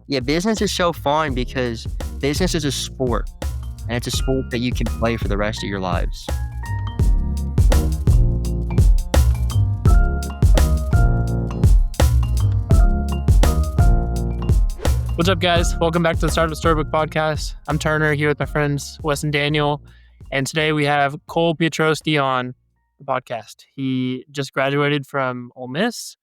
Yeah, business is so fun because business is a sport, and it's a sport that you can play for the rest of your lives. What's up, guys? Welcome back to the Startup Storybook Podcast. I'm Turner here with my friends Wes and Daniel, and today we have Cole Piotrowski on the podcast. He just graduated from Ole Miss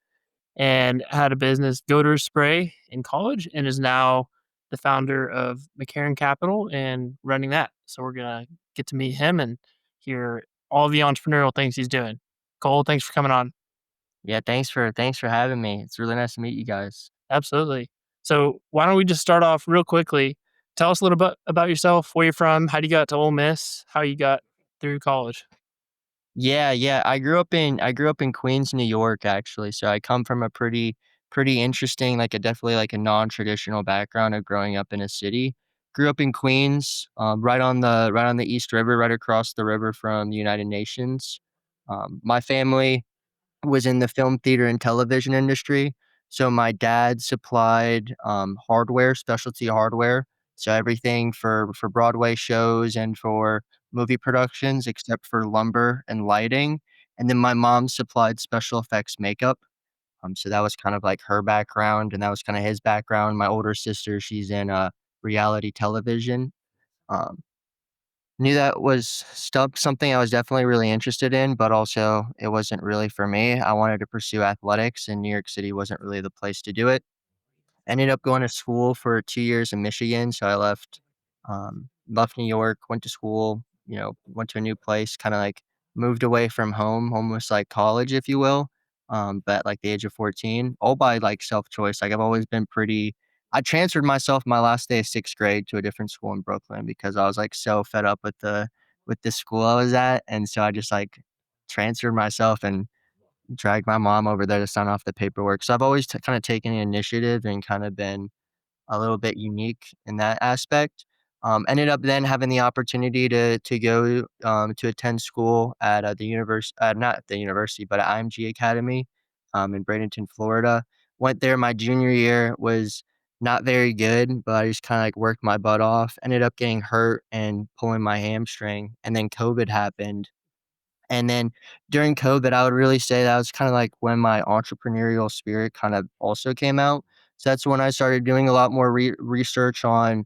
and had a business, Godors Spray, in college, and is now the founder of McCarren Capital and running that. So we're gonna get to meet him and hear all the entrepreneurial things he's doing. Cole, thanks for coming on. Yeah, thanks for having me. It's really nice to meet you guys. Absolutely. So why don't we just start off real quickly? Tell us a little bit about yourself, where you're from, how you got to Ole Miss, how you got through college. Yeah. I grew up in Queens, New York, actually. So I come from a pretty interesting, like a definitely like a non-traditional background of growing up in a city. Grew up in Queens, right on the East River, right across the river from the United Nations. My family was in the film, theater, and television industry. So my dad supplied hardware, specialty hardware. So everything for Broadway shows and for movie productions, except for lumber and lighting. And then my mom supplied special effects makeup. So that was kind of like her background, and that was kind of his background. My older sister, she's in reality television. Um, Knew that was something I was definitely really interested in, but also it wasn't really for me. I wanted to pursue athletics, and New York City wasn't really the place to do it. Ended up going to school for 2 years in Michigan, so I left New York, went to school, went to a new place, kinda, like, moved away from home, almost like college, if you will, but at, like, the age of 14, all by, like, self-choice. Like, I've always been pretty I transferred myself my last day of 6th grade to a different school in Brooklyn because I was, like, so fed up with the school I was at, and so I just, like, transferred myself and dragged my mom over there to sign off the paperwork. So I've always kinda taken the initiative and kinda been a little bit unique in that aspect. Ended up then having the opportunity to go to attend school at the not at the university, but at IMG Academy in Bradenton, Florida. Went there my junior year, was not very good, but I just kind of like worked my butt off. Ended up getting hurt and pulling my hamstring, and then COVID happened, and then during COVID, I would really say that was kinda like when my entrepreneurial spirit kind of also came out. So that's when I started doing a lot more research on,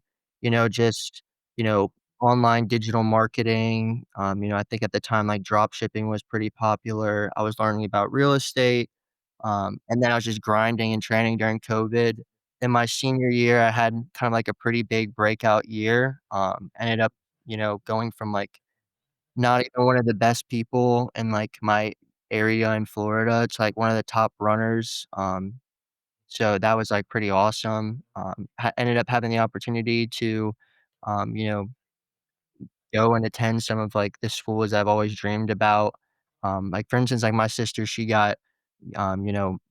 just, you know, online digital marketing. I think at the time, like, drop shipping was pretty popular. I was learning about real estate, and then I was just grinding and training during COVID. In my senior year, I had kind of like a pretty big breakout year. Ended up, going from, like, not even one of the best people in, like, my area in Florida. It's, like, one of the top runners, so that was, like, pretty awesome. Ended up having the opportunity to, um, you know, go and attend some of, like, the schools I've always dreamed about. Like, for instance, like, my sister, she got,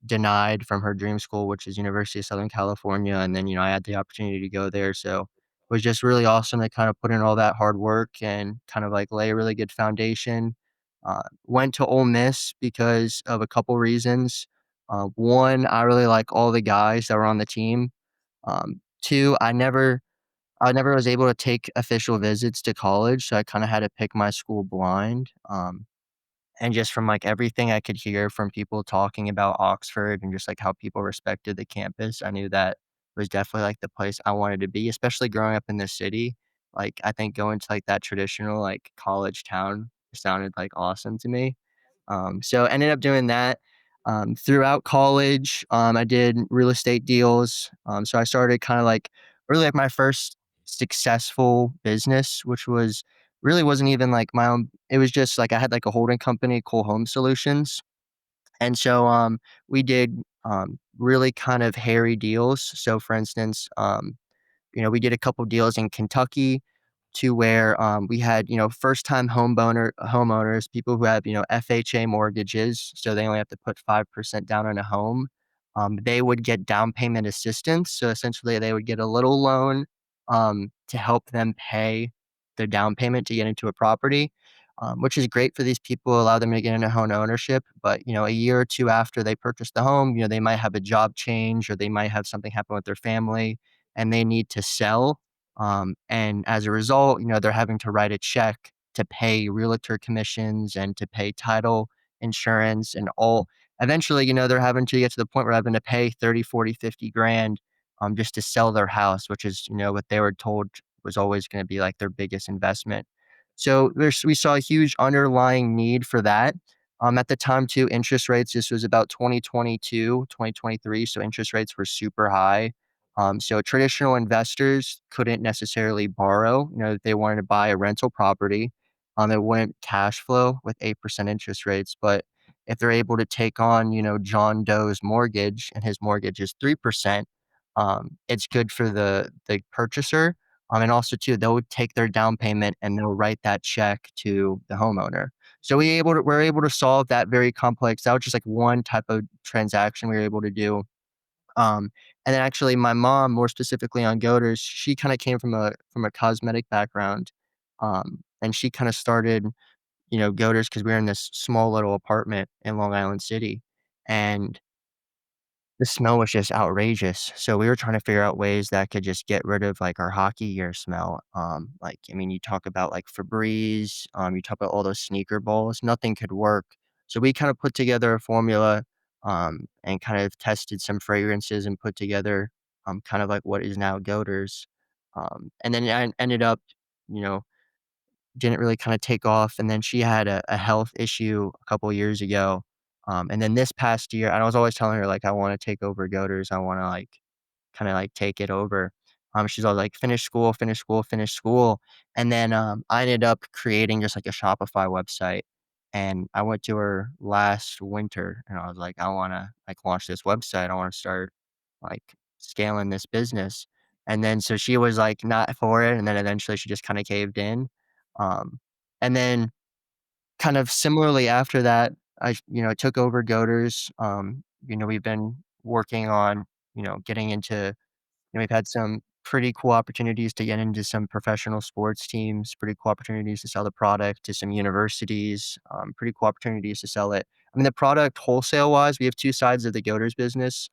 denied from her dream school, which is University of Southern California, and then, I had the opportunity to go there, so it was just really awesome to kinda put in all that hard work and kind of, like, lay a really good foundation. Went to Ole Miss because of a couple reasons. 1, I really like all the guys that were on the team. 2, I never was able to take official visits to college, so I kinda had to pick my school blind. And just from, like, everything I could hear from people talking about Oxford and just, like, how people respected the campus, I knew that was definitely, like, the place I wanted to be, especially growing up in the city. Like, I think going to, like, that traditional, like, college town sounded, like, awesome to me. So ended up doing that. Throughout college, I did real estate deals. So I started kinda, like, really, like, my first successful business, which wasn't even, like, my own. It was just, like, I had, like, a holding company, Cole Home Solutions, and so, we did, really kind of hairy deals. So, for instance, we did a couple deals in Kentucky to where, we had, first-time homeowners, people who have, FHA mortgages, so they only have to put 5% down on a home. They would get down payment assistance, so essentially they would get a little loan, to help them pay their down payment to get into a property, which is great for these people, allow them to get into home ownership, but, a year or 2 after they purchase the home, they might have a job change or they might have something happen with their family, and they need to sell. And as a result, they're having to write a check to pay realtor commissions and to pay title insurance and all. Eventually, they're having to get to the point where they're having to pay 30, 40, 50 grand just to sell their house, which is, what they were told was always going to be like their biggest investment. So we saw a huge underlying need for that. At the time too, interest rates, this was about 2022, 2023. So interest rates were super high. So traditional investors couldn't necessarily borrow, if they wanted to buy a rental property. It wouldn't cash flow with 8% interest rates. But if they're able to take on, John Doe's mortgage and his mortgage is 3%, it's good for the purchaser. And also too, they'll take their down payment and they'll write that check to the homeowner. So we're able to solve that very complex. That was just like one type of transaction we were able to do. Um, and then actually my mom, more specifically on Godors, she kind of came from a cosmetic background. And she kind of started, Godors because we were in this small little apartment in Long Island City. And the smell was just outrageous, so we were trying to figure out ways that could just get rid of, like, our hockey gear smell, like, I mean, you talk about, like, Febreze, you talk about all those sneaker balls, nothing could work. So we kinda put together a formula, and kind of tested some fragrances and put together, kind of like what is now Godors, and then I ended up, you know, didn't really kinda take off, and then she had a health issue a couple years ago, and then this past year and I was always telling her, like, "I wanna take over Goders, I wanna, like, kinda, like, take it over." She's all like, "Finish school, finish school, finish school," and then, I ended up creating just, like, a Shopify website, and I went to her last winter, and I was like, "I wanna, like, launch this website, I wanna start, like, scaling this business," and then so she was, like, not for it, and then eventually she just kinda caved in, um, and then kind of similarly after that, took over Goders. We've been working on, getting into we've had some pretty cool opportunities to get into some professional sports teams, pretty cool opportunities to sell the product to some universities, pretty cool opportunities to sell it. I mean, the product wholesale wise, we have two sides of the Goders business.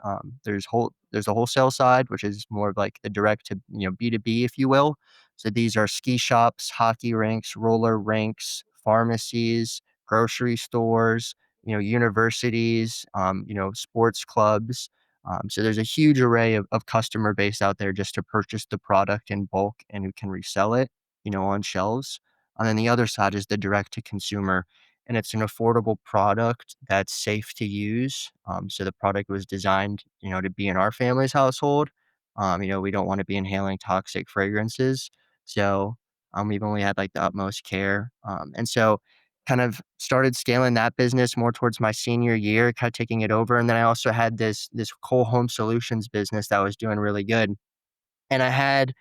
There's a wholesale side, which is more of like the direct to B2B, if you will. So these are ski shops, hockey rinks, roller rinks, pharmacies, grocery stores, universities, sports clubs, so there's a huge array of customer base out there just to purchase the product in bulk and who can resell it, on shelves. And then the other side is the direct to consumer, and it's an affordable product that's safe to use. So the product was designed, to be in our family's household. We don't want to be inhaling toxic fragrances, so we've only had like the utmost care. And so kind of started scaling that business more towards my senior year, kind of taking it over. And then I also had this whole home solutions business that was doing really good. And I had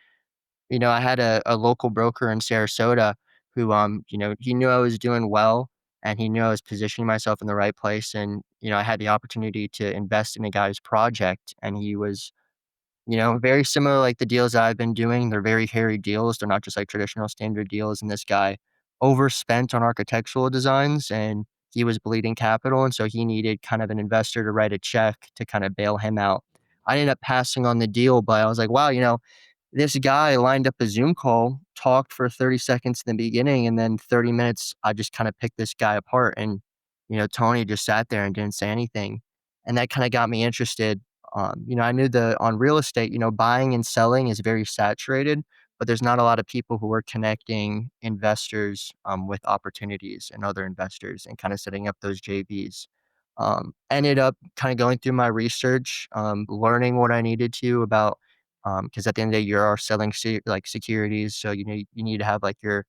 a local broker in Sarasota who, he knew I was doing well and he knew I was positioning myself in the right place. And, I had the opportunity to invest in a guy's project and he was very similar like the deals that I've been doing. They're very hairy deals. They're not just like traditional standard deals. And this guy overspent on architectural designs and he was bleeding capital. And so he needed kind of an investor to write a check to kind of bail him out. I ended up passing on the deal, but I was like, wow, this guy lined up a Zoom call, talked for 30 seconds in the beginning, and then 30 minutes, I just kinda picked this guy apart, and, Tony just sat there and didn't say anything, and that kinda got me interested. I knew on real estate, buying and selling is very saturated, but there's not a lot of people who are connecting investors, with opportunities and other investors and kinda setting up those JVs. Ended up kinda going through my research, learning what I needed to about because at the end of the day, you are selling like securities, so you need to have like your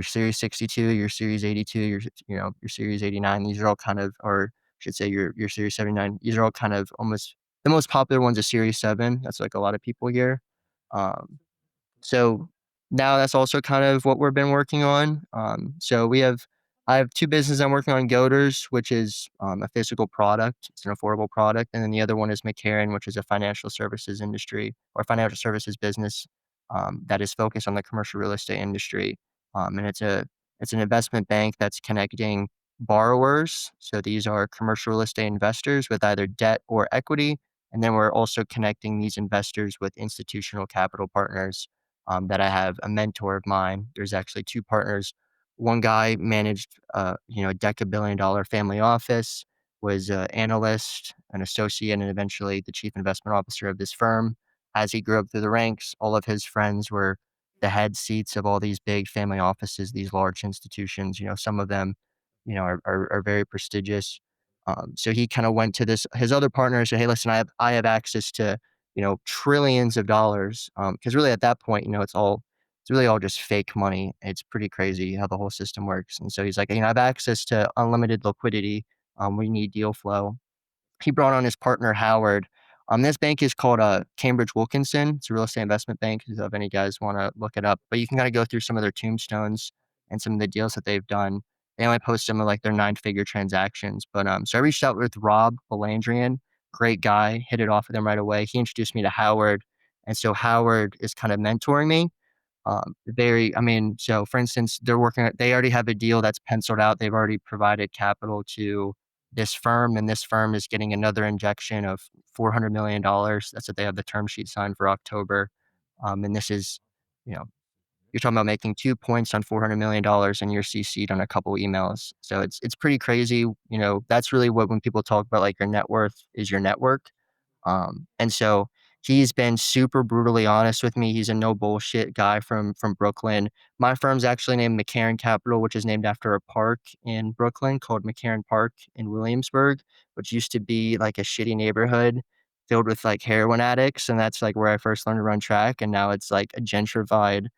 Series 62, your Series 82, your Series 89. These are all kind of, or I should say your Series 79. These are all kind of almost the most popular one's a Series 7. That's like a lot of people here. Um, so now that's also kind of what we've been working on. I have two businesses I'm working on, Godors, which is a physical product. It's an affordable product. And then the other one is McCarren, which is a financial services industry or financial services business that is focused on the commercial real estate industry. And it's an investment bank that's connecting borrowers. So these are commercial real estate investors with either debt or equity And then we're also connecting these investors with institutional capital partners that I have a mentor of mine. There's actually two partners. One guy managed, a deca-billion-dollar family office, was an analyst, an associate, and eventually the chief investment officer of this firm. As he grew up through the ranks, all of his friends were the head seats of all these big family offices, these large institutions. Some of them, are very prestigious. So he kind of went to his other partner and said, "Hey, listen, I have access to trillions of dollars." Because really at that point, it's really all just fake money. It's pretty crazy how the whole system works. And so he's like, "I have access to unlimited liquidity. We need deal flow." He brought on his partner Howard. This bank is called Cambridge Wilkinson. It's a real estate investment bank. If any guys want to look it up, but you can kind of go through some of their tombstones and some of the deals that they've done. They only post some of like their nine-figure transactions. But so I reached out with Rob Belandrian, great guy, hit it off with him right away. He introduced me to Howard, and so Howard is kind of mentoring me. So for instance, they already have a deal that's penciled out. They've already provided capital to this firm, and this firm is getting another injection of $400 million. That's what they have the term sheet signed for October. And this is, you know, you're talking about making 2 points on $400 million, and you're CC'd on a couple emails. So it's pretty crazy. That's really what when people talk about like your net worth is your network. And so he's been super brutally honest with me. He's a no bullshit guy from Brooklyn. My firm's actually named McCarren Capital, which is named after a park in Brooklyn called McCarren Park in Williamsburg, which used to be like a shitty neighborhood filled with like heroin addicts. And that's like where I first learned to run track. And now it's like a gentrified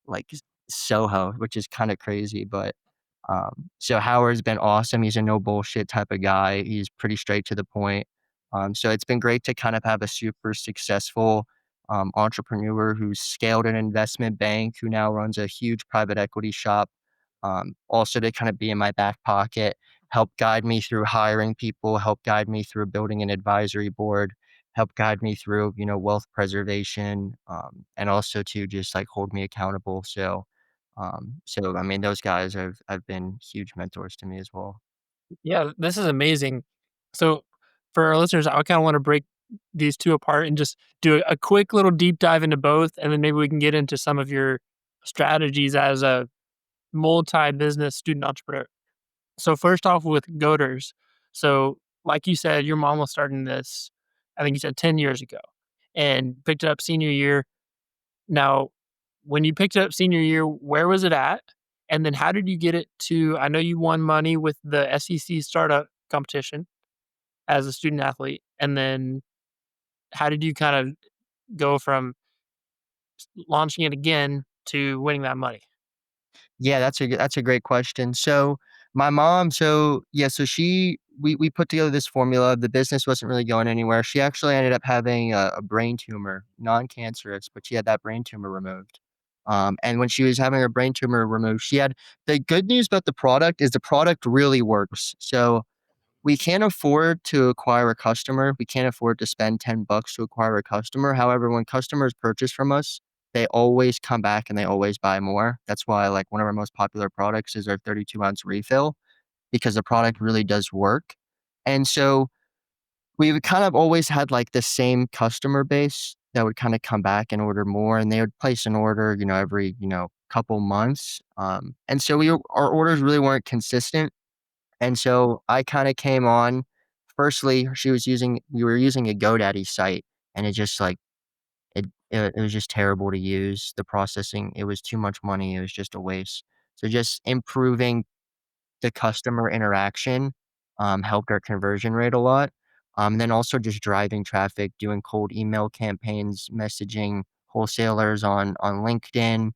like Soho, which is kind of crazy. But so Howard's been awesome. He's a no bullshit type of guy. He's pretty straight to the point. So it's been great to kind of have a super successful entrepreneur who's scaled an investment bank, who now runs a huge private equity shop. Also to kind of be in my back pocket, help guide me through hiring people, help guide me through building an advisory board, help guide me through, wealth preservation, and also to just like hold me accountable. So I mean, those guys have been huge mentors to me as well. Yeah, this is amazing. So, for our listeners, I kind of want to break these two apart and just do a quick little deep dive into both, and then maybe we can get into some of your strategies as a multi-business student entrepreneur. So, first off, with Godors. So, like you said, your mom was starting this, I think you said 10 years ago, and picked it up senior year. Now, when you picked it up senior year, where was it at? And then how did you get it to I know you won money with the SEC startup competition as a student athlete, and then how did you kind of go from launching it again to winning that money? Yeah, that's a great question. So my mom, so yeah, so we put together this formula. The business wasn't really going anywhere. She actually ended up having a brain tumor, non-cancerous, but she had that brain tumor removed. And when she was having her brain tumor removed, she had the good news about the product is the product really works. So we can't afford to acquire a customer. We can't afford to spend $10 to acquire a customer. However, when customers purchase from us, they always come back and they always buy more. That's why like one of our most popular products is our 32-ounce refill because the product really does work. And so we've kind of always had like the same customer base that would kind of come back and order more, and they would place an order, every, couple months. And so our orders really weren't consistent, and so I kinda came on. Firstly, we were using a GoDaddy site, and it just, like, it was just terrible to use. The processing, it was too much money, it was just a waste. So just improving the customer interaction, helped our conversion rate a lot. Then also just driving traffic, doing cold email campaigns, messaging wholesalers on LinkedIn.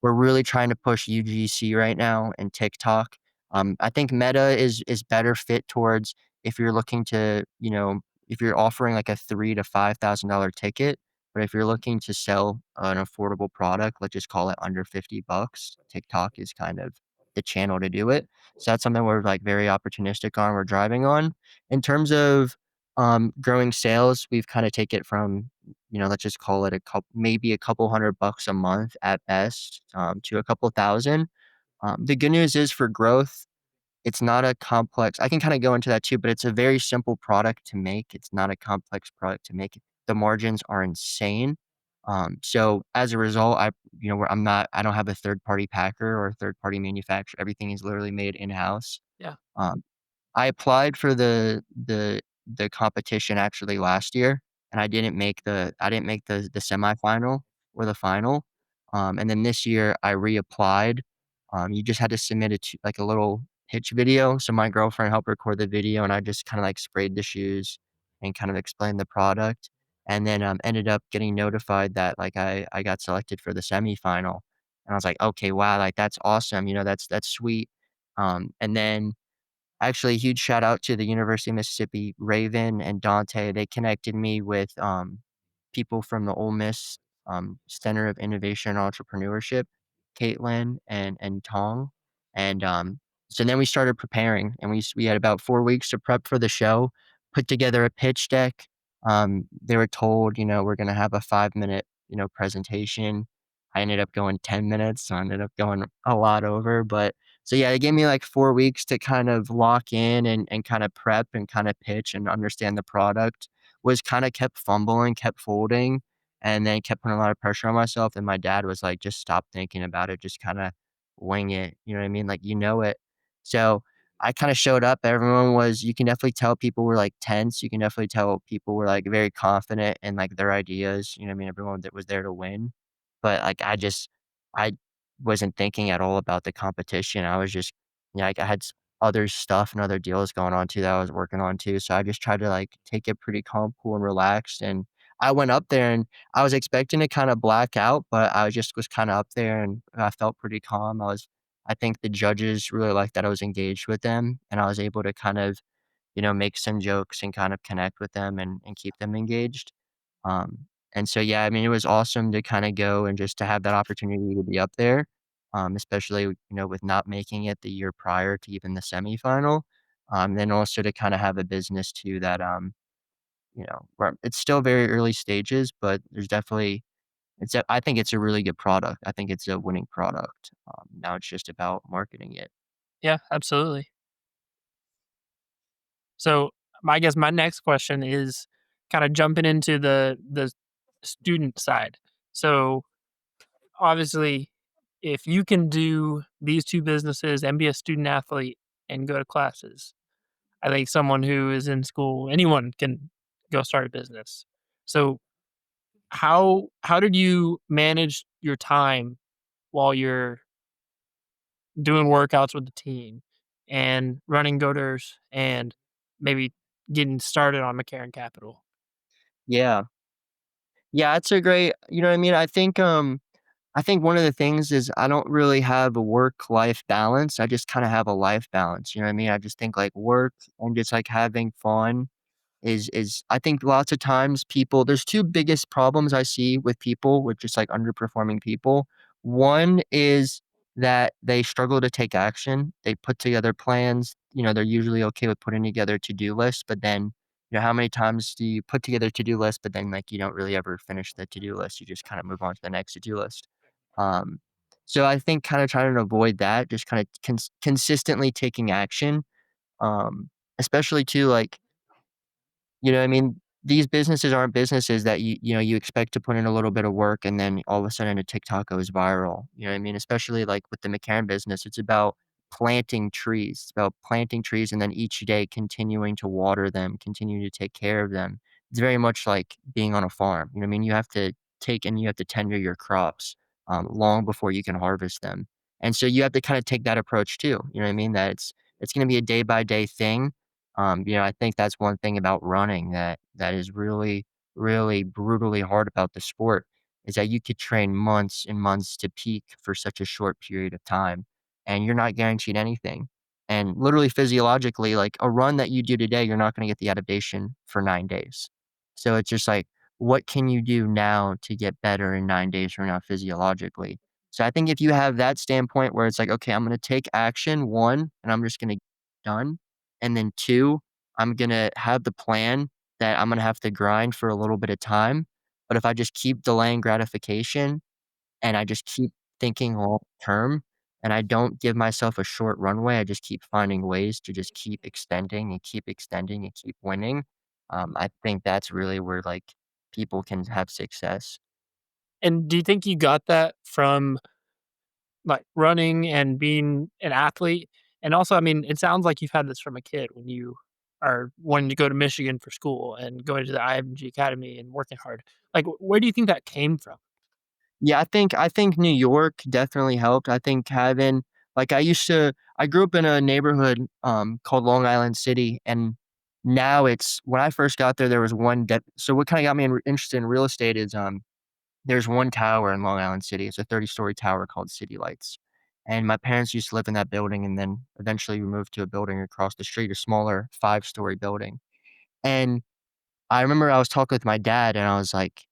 We're really trying to push UGC right now and TikTok. I think Meta is better fit towards if you're looking to, if you're offering like a $3,000 to $5,000 ticket, but if you're looking to sell an affordable product, let's just call it under $50, TikTok is kind of the channel to do it. So that's something we're like very opportunistic on, we're driving on. In terms of growing sales, we've kind of take it from, let's just call it maybe a couple $100 a month at best, to a couple thousand. The good news is for growth, it's not a complex I can kinda go into that too, but it's a very simple product to make. It's not a complex product to make. The margins are insane. So as a result, where I don't have a third party packer or a third party manufacturer. Everything is literally made in-house. Yeah. Um, I applied for the competition actually last year, and I didn't make the semifinal or the final. And then this year I reapplied. You just had to submit like a little pitch video. So my girlfriend helped record the video, and I just kind of like sprayed the shoes and kind of explained the product. And then ended up getting notified that like I got selected for the semifinal. And I was like, okay, wow, like that's awesome. That's sweet. And then Actually, huge shout out to the University of Mississippi, Raven and Dante. They connected me with, people from the Ole Miss, Center of Innovation and Entrepreneurship, Caitlin and Tong, and, so then we started preparing, and we had about 4 weeks to prep for the show, put together a pitch deck. They were told, we're gonna have a 5-minute, presentation. I ended up going 10 minutes, so I ended up going a lot over, but so yeah, it gave me like 4 weeks to kind of lock in and kinda prep and kinda pitch and understand the product. Was kinda kept fumbling, kept folding, and then kept putting a lot of pressure on myself, and my dad was like, "Just stop thinking about it, just kinda wing it." You know what I mean? Like, you know it. So, I kinda showed up, everyone was you can definitely tell people were, like, tense, you can definitely tell people were, like, very confident in, like, their ideas, you know what I mean? Everyone that was there to win. But, like, I wasn't thinking at all about the competition. I was just like, I had other stuff and other deals going on too that I was working on too. So I just tried to like take it pretty calm, cool, and relaxed. And I went up there and I was expecting to kind of black out, but I just was kind of up there and I felt pretty calm. I think the judges really liked that I was engaged with them and I was able to kind of, make some jokes and kind of connect with them and keep them engaged. Um, and so, yeah, I mean, it was awesome to kinda go and just to have that opportunity to be up there, especially, with not making it the year prior to even the semifinal. Then also to kinda have a business too that, where it's still very early stages, but there's definitely I think it's a really good product. I think it's a winning product. Now it's just about marketing it. Yeah, absolutely. So, I guess my next question is kinda jumping into the student side. So, obviously, if you can do these 2 businesses and be a student athlete and go to classes, I think someone who is in school, anyone can go start a business. So, how did you manage your time while you're doing workouts with the team and running Godors and maybe getting started on McCarren Capital? Yeah. Yeah, it's a great what I mean? I think one of the things is I don't really have a work-life balance, I just kinda have a life balance, you know what I mean? I just think, like, work and just, like, having fun is I think lots of times people there's 2 biggest problems I see with just, like, underperforming people. One is that they struggle to take action. They put together plans, they're usually okay with putting together to-do lists, but then, how many times do you put together to-do lists, but then, like, you don't really ever finish the to-do list, you just kinda move on to the next to-do list. Um, so I think kinda trying to avoid that, just kinda consistently taking action, especially too, like, what I mean? These businesses aren't businesses that you expect to put in a little bit of work and then all of a sudden a TikTok goes viral. You know what I mean? Especially like with the McCarren business, it's about planting trees. It's about planting trees and then each day continuing to water them, continuing to take care of them. It's very much like being on a farm. You know what I mean? You have to take and you have to tender your crops long before you can harvest them. And so you have to kind of take that approach too. You know what I mean? That it's going to be a day by day thing. I think that's one thing about running that is really, really brutally hard about the sport is that you could train months and months to peak for such a short period of time, and you're not guaranteed anything. And literally physiologically, like a run that you do today, you're not going to get the adaptation for 9 days. So it's just like, what can you do now to get better in 9 days from now physiologically? So I think if you have that standpoint where it's like, okay, I'm going to take action, one, and I'm just going to done and then 2, I'm gonna have the plan that I'm gonna have to grind for a little bit of time, but if I just keep delaying gratification and I just keep thinking long term, and I don't give myself a short runway. I just keep finding ways to just keep extending and keep extending and keep winning. I think that's really where like people can have success. And do you think you got that from like running and being an athlete? And also, I mean, it sounds like you've had this from a kid when you are wanting to go to Michigan for school and going to the IMG Academy and working hard. Like, where do you think that came from? Yeah, I think New York definitely helped. I think having like I grew up in a neighborhood called Long Island City, and now it's when I first got there was so what kind of got me interested in real estate is there's one tower in Long Island City. It's a 30-story tower called City Lights. And my parents used to live in that building, and then eventually we moved to a building across the street, a smaller 5-story building. And I remember I was talking with my dad and I was like,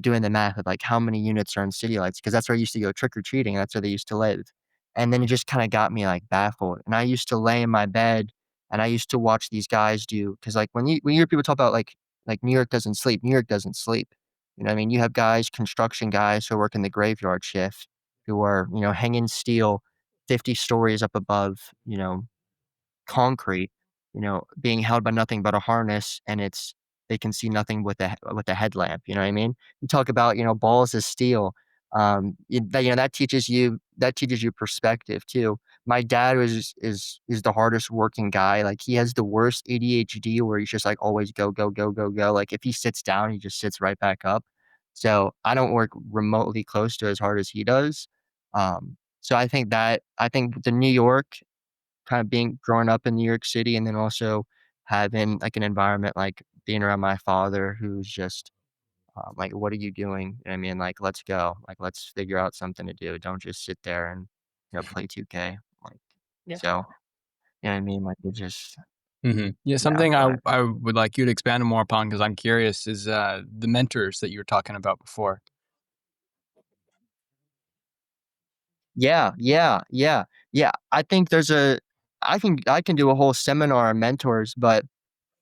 doing the math of like how many units are in City Lights because that's where I used to go trick or treating. That's where they used to live. And then it just kind of got me like baffled. And I used to lay in my bed and I used to watch these guys do because like when you hear people talk about like New York doesn't sleep, New York doesn't sleep. You know what I mean? You have guys, construction guys who work in the graveyard shift who are, hanging steel 50 stories up above, concrete, being held by nothing but a harness, and they can see nothing with a headlamp. You know what I mean? You talk about balls of steel. That teaches you perspective too. My dad is the hardest working guy. Like he has the worst ADHD where he's just like always go go go go go. Like if he sits down, he just sits right back up. So I don't work remotely close to as hard as he does. So I think the New York kind of being growing up in New York City and then also having like an environment like being around my father who's just like, what are you doing? I mean, like, let's go. Like, let's figure out something to do. Don't just sit there and play 2K. Like, Yeah. so you know what I mean? Like, it just Yeah, yeah. something Go I ahead. I would like you to expand more upon because I'm curious is the mentors that you were talking about before. Yeah, yeah, yeah, yeah. I think I can do a whole seminar on mentors, but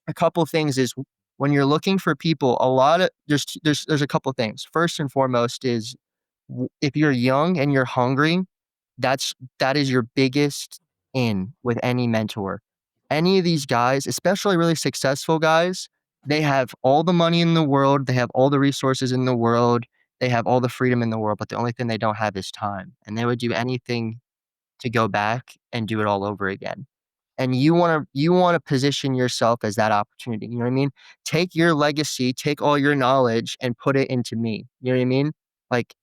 a couple things is when you're looking for people, a lot of there's a couple things. First and foremost is if you're young and you're hungry, that is your biggest in with any mentor. Any of these guys, especially really successful guys, they have all the money in the world, they have all the resources in the world, they have all the freedom in the world, but the only thing they don't have is time. And they would do anything to go back and do it all over again. And you wanna position yourself as that opportunity, you know what I mean? Take your legacy, take all your knowledge and put it into me, you know what I mean? Like,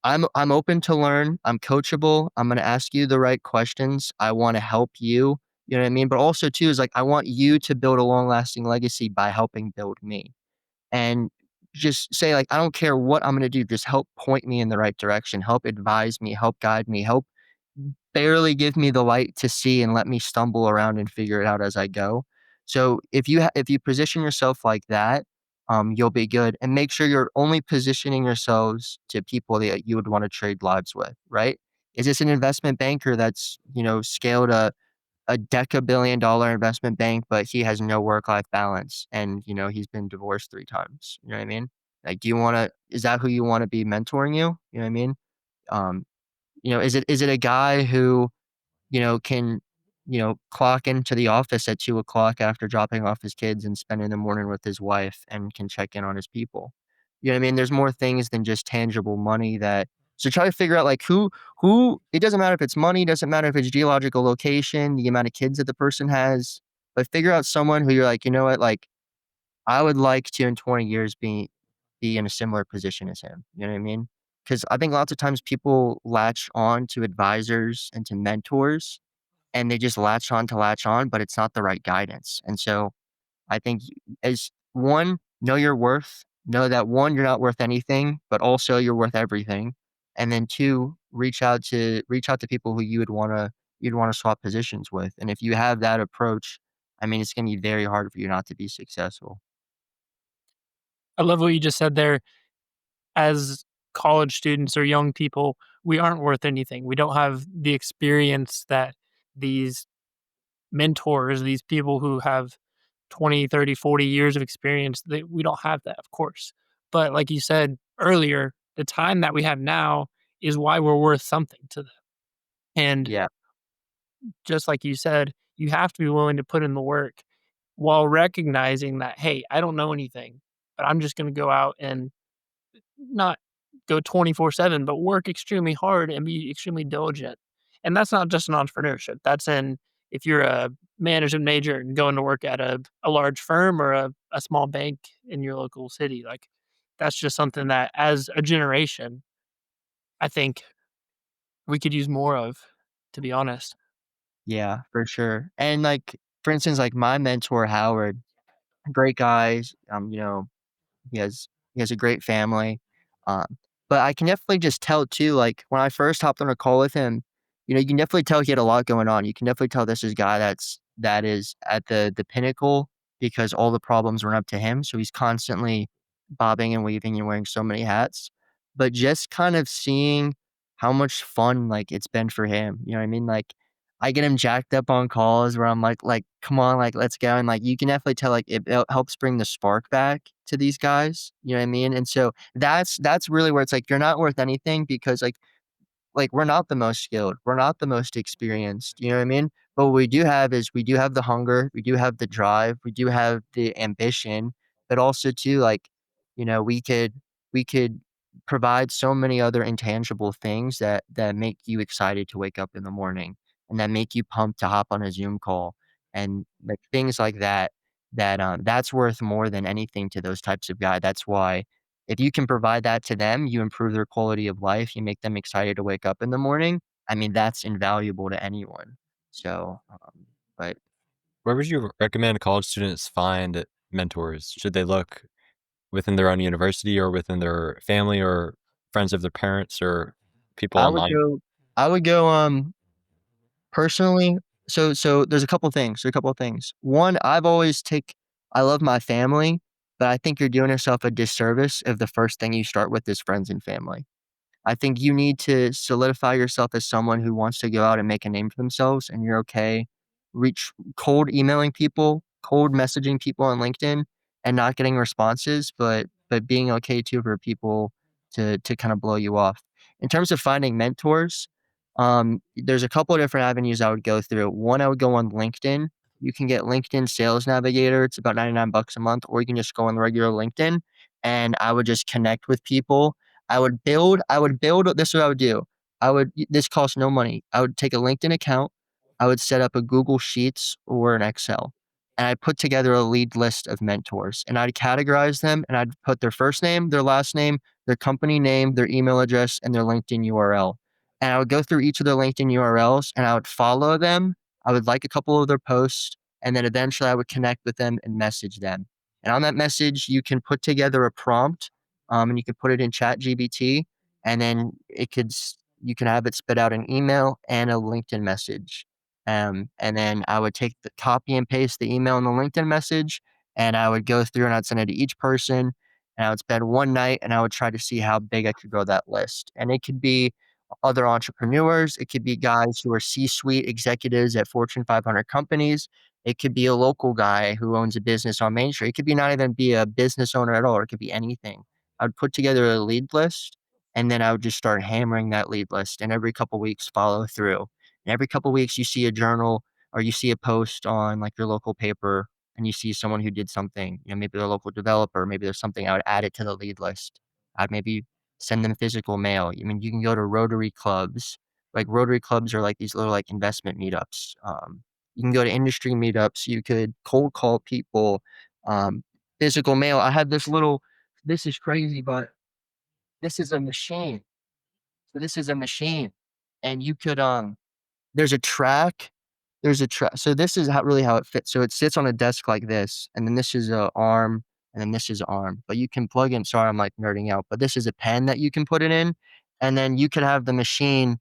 I'm open to learn, I'm coachable, I'm gonna ask you the right questions, I wanna help you, you know what I mean? But also too is like, I want you to build a long-lasting legacy by helping build me. And just say like, "I don't care what I'm gonna do, just help point me in the right direction, help advise me, help guide me, help barely give me the light to see and let me stumble around and figure it out as I go." So if you position yourself like that, you'll be good, and make sure you're only positioning yourselves to people that you would wanna trade lives with, right? Is this an investment banker that's, scaled a deca-billion-dollar investment bank, but he has no work-life balance and, he's been divorced 3 times, you know what I mean? Like, is that who you wanna be mentoring you? You know what I mean? Um, is it a guy who, can, clock into the office at 2 o'clock after dropping off his kids and spending the morning with his wife and can check in on his people? You know what I mean? There's more things than just tangible money that so try to figure out like who it doesn't matter if it's money, doesn't matter if it's geological location, the amount of kids that the person has, but figure out someone who you're like, "You know what? Like, I would like to in 20 years be in a similar position as him." You know what I mean? Because I think lots of times people latch on to advisors and to mentors, and they just latch on, but it's not the right guidance. And so I think as one, know your worth, know that one, you're not worth anything, but also you're worth everything. And then two, reach out to people who you'd wanna swap positions with. And if you have that approach, I mean, it's gonna be very hard for you not to be successful. I love what you just said there. As college students or young people, we aren't worth anything. We don't have the experience that these mentors, these people who have 20, 30, 40 years of experience, we don't have that, of course. But like you said earlier, the time that we have now is why we're worth something to them. And Yeah. just like you said, you have to be willing to put in the work while recognizing that, hey, I don't know anything, but I'm just going to go out and not go 24/7, but work extremely hard and be extremely diligent. And that's not just in entrepreneurship. That's in if you're a management major and going to work at a large firm or a small bank in your local city. Like that's just something that as a generation, I think we could use more of, to be honest. Yeah, for sure. And like, for instance, like my mentor, Howard, great guys, he has he has a great family, um, but I can definitely just tell too, like, when I first hopped on a call with him, you can definitely tell he had a lot going on. You can definitely tell this is a guy that is at the pinnacle because all the problems run up to him, so he's constantly bobbing and weaving and wearing so many hats. But just kind of seeing how much fun, like, it's been for him, you know what I mean? Like, I get him jacked up on calls where I'm like, "Come on, like, let's go," and, like, you can definitely tell, like, it helps bring the spark back to these guys, you know what I mean? And so that's really where it's like, you're not worth anything because, like, we're not the most skilled, we're not the most experienced, you know what I mean? But what we do have is we do have the hunger, we do have the drive, we do have the ambition, but also too, like, we could provide so many other intangible things that make you excited to wake up in the morning and that make you pumped to hop on a Zoom call and like things like that, that's worth more than anything to those types of guys. That's why if you can provide that to them, you improve their quality of life, you make them excited to wake up in the morning. I mean, that's invaluable to anyone. So, but Where would you recommend college students find mentors? Should they look within their own university or within their family or friends of their parents or people I would online? go I would go, personally, so there's a couple things, One, I love my family, but I think you're doing yourself a disservice if the first thing you start with is friends and family. I think you need to solidify yourself as someone who wants to go out and make a name for themselves, and you're okay cold emailing people, cold messaging people on LinkedIn, and not getting responses, but being okay too for people to kind of blow you off. In terms of finding mentors, there's a couple of different avenues I would go through. One, I would go on LinkedIn. You can get LinkedIn Sales Navigator. It's about 99 bucks a month, or you can just go on the regular LinkedIn, and I would just connect with people. I would build this is what I would do. This costs no money. I would take a LinkedIn account, I would set up a Google Sheets or an Excel, and I put together a lead list of mentors, and I'd categorize them, and I'd put their first name, their last name, their company name, their email address, and their LinkedIn URL. And I would go through each of their LinkedIn URLs, and I would follow them. I would like a couple of their posts, and then eventually I would connect with them and message them. And on that message, you can put together a prompt, and you can put it in ChatGPT, and then you can have it spit out an email and a LinkedIn message. And then I would take the copy and paste the email and the LinkedIn message, and I would go through and I'd send it to each person, and I would spend one night and I would try to see how big I could grow that list. And it could be other entrepreneurs, it could be guys who are C-suite executives at Fortune 500 companies. It could be a local guy who owns a business on Main Street. It could be not even be a business owner at all, or it could be anything. I would put together a lead list, and then I would just start hammering that lead list, and every couple weeks follow through. And every couple weeks you see a journal or you see a post on like your local paper and you see someone who did something, maybe they're a local developer, maybe there's something, I would add it to the lead list. I'd maybe send them physical mail. I mean, you can go to Rotary clubs. Like Rotary clubs are like these little like investment meetups. You can go to industry meetups. You could cold call people. Um, Physical mail. I had this little. This is crazy, but this is a machine. So this is a machine, and you could there's a track. There's a track. So this is really how it fits. So it sits on a desk like this, and then this is a arm, and then this is arm. But you can plug in. Sorry, I'm like nerding out. But this is a pen that you can put it in, and then you could have the machine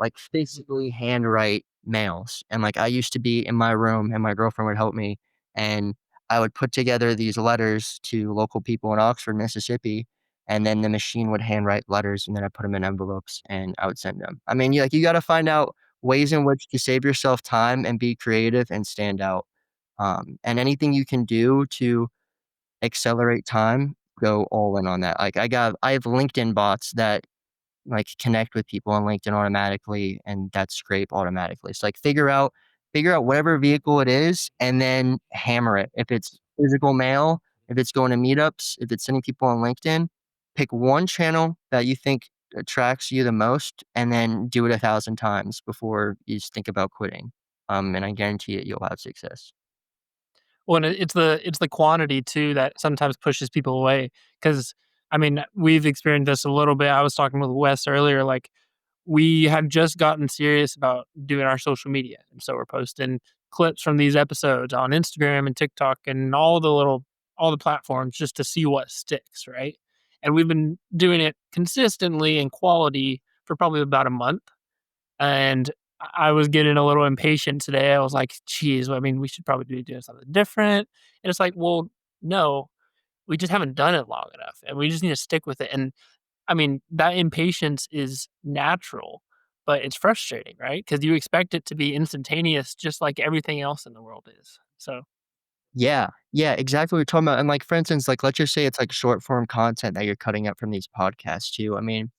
like physically handwrite mails. And like I used to be in my room, and my girlfriend would help me, and I would put together these letters to local people in Oxford, Mississippi, and then the machine would handwrite letters, and then I put them in envelopes, and I would send them. I mean, you got to find out ways in which to save yourself time and be creative and stand out. And anything you can do to accelerate time, go all in on that. Like I have LinkedIn bots that like connect with people on LinkedIn automatically, and that's scrape automatically. So like figure out whatever vehicle it is and then hammer it. If it's physical mail, if it's going to meetups, if it's sending people on LinkedIn, pick one channel that you think attracts you the most and then do it 1,000 times before you think about quitting. And I guarantee it, you'll have success. Well, and it's the quantity too that sometimes pushes people away. Because I mean, we've experienced this a little bit. I was talking with Wes earlier, like, we have just gotten serious about doing our social media, and so we're posting clips from these episodes on Instagram and TikTok and all the platforms just to see what sticks, right? And we've been doing it consistently and quality for probably about a month, and I was getting a little impatient today. I was like, "Geez, I mean, we should probably be doing something different." And it's like, "Well, no, we just haven't done it long enough, and we just need to stick with it." And I mean, that impatience is natural, but it's frustrating, right? Because you expect it to be instantaneous, just like everything else in the world is. So, Yeah, yeah, exactly what you're talking about. And like for instance, like let's just say it's like short form content that you're cutting up from these podcasts too. I mean,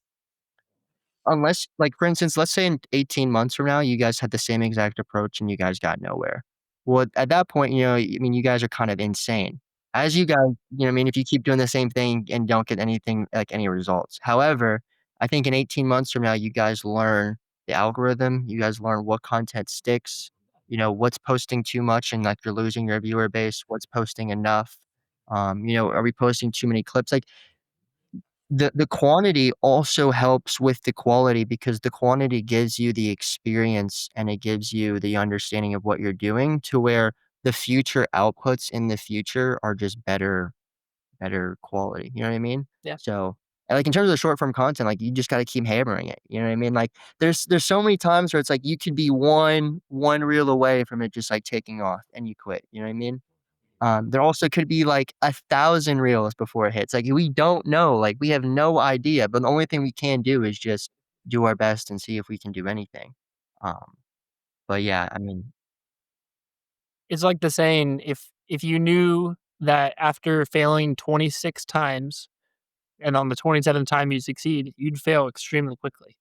unless, like, for instance, let's say in 18 months from now, you guys had the same exact approach and you guys got nowhere. Well, at that point, I mean, you guys are kind of insane. As you guys, I mean, if you keep doing the same thing and don't get anything, like any results. However, I think in 18 months from now, you guys learn the algorithm, you guys learn what content sticks, what's posting too much and like you're losing your viewer base, what's posting enough. Are we posting too many clips? Like the quantity also helps with the quality because the quantity gives you the experience and it gives you the understanding of what you're doing to where the future outputs in the future are just better quality. You know what I mean? yeah. So, and like in terms of the short form content, like you just got to keep hammering it. You know what I mean? Like there's so many times where it's like you could be one reel away from it just like taking off and you quit. You know what I mean? There also could be like 1,000 reels before it hits. Like we don't know. Like we have no idea. But the only thing we can do is just do our best and see if we can do anything. Um, but yeah, I mean, It's like the saying, if you knew that after failing 26 times and on the 27th time you succeed, you'd fail extremely quickly.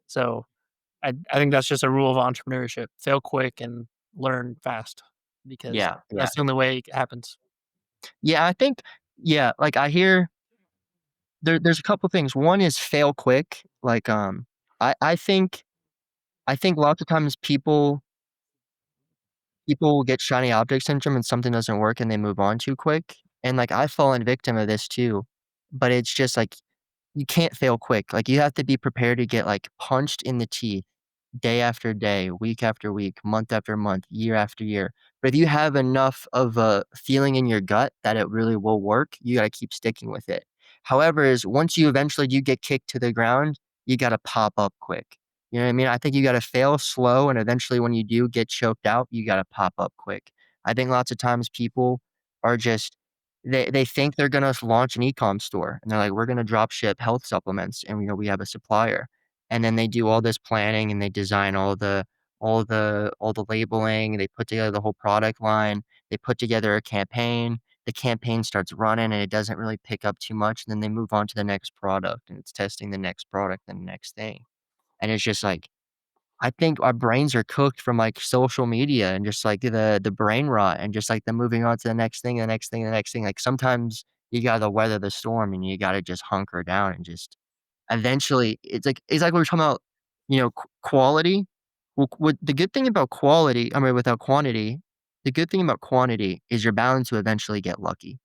So I think that's just a rule of entrepreneurship. Fail quick and learn fast because yeah, yeah, that's the only way it happens. yeah. I think like I hear there's a couple things. One is fail quick. Like I think lots of times people get shiny object syndrome and something doesn't work and they move on too quick. And like I've fallen victim of this too. But it's just like you can't fail quick. Like you have to be prepared to get like punched in the teeth day after day, week after week, month after month, year after year. But if you have enough of a feeling in your gut that it really will work, you got to keep sticking with it. However, is once you eventually do get kicked to the ground, you got to pop up quick. You know what I mean? I think you got to fail slow, and eventually, when you do get choked out, you got to pop up quick. I think lots of times people are just they think they're gonna launch an e-com store, and they're like, "We're gonna drop ship health supplements, and we have a supplier." And then they do all this planning, and they design all the labeling, they put together the whole product line, they put together a campaign, the campaign starts running, and it doesn't really pick up too much, and then they move on to the next product, and it's testing the next product and the next thing. And it's just like, I think our brains are cooked from, like, social media and just, like, the brain rot and just, like, the moving on to the next thing, the next thing, the next thing. Like, sometimes you gotta weather the storm, and you gotta just hunker down and just eventually it's like we were talking about, quality. Well, what the good thing about quality I mean, without quantity, the good thing about quantity is you're bound to eventually get lucky.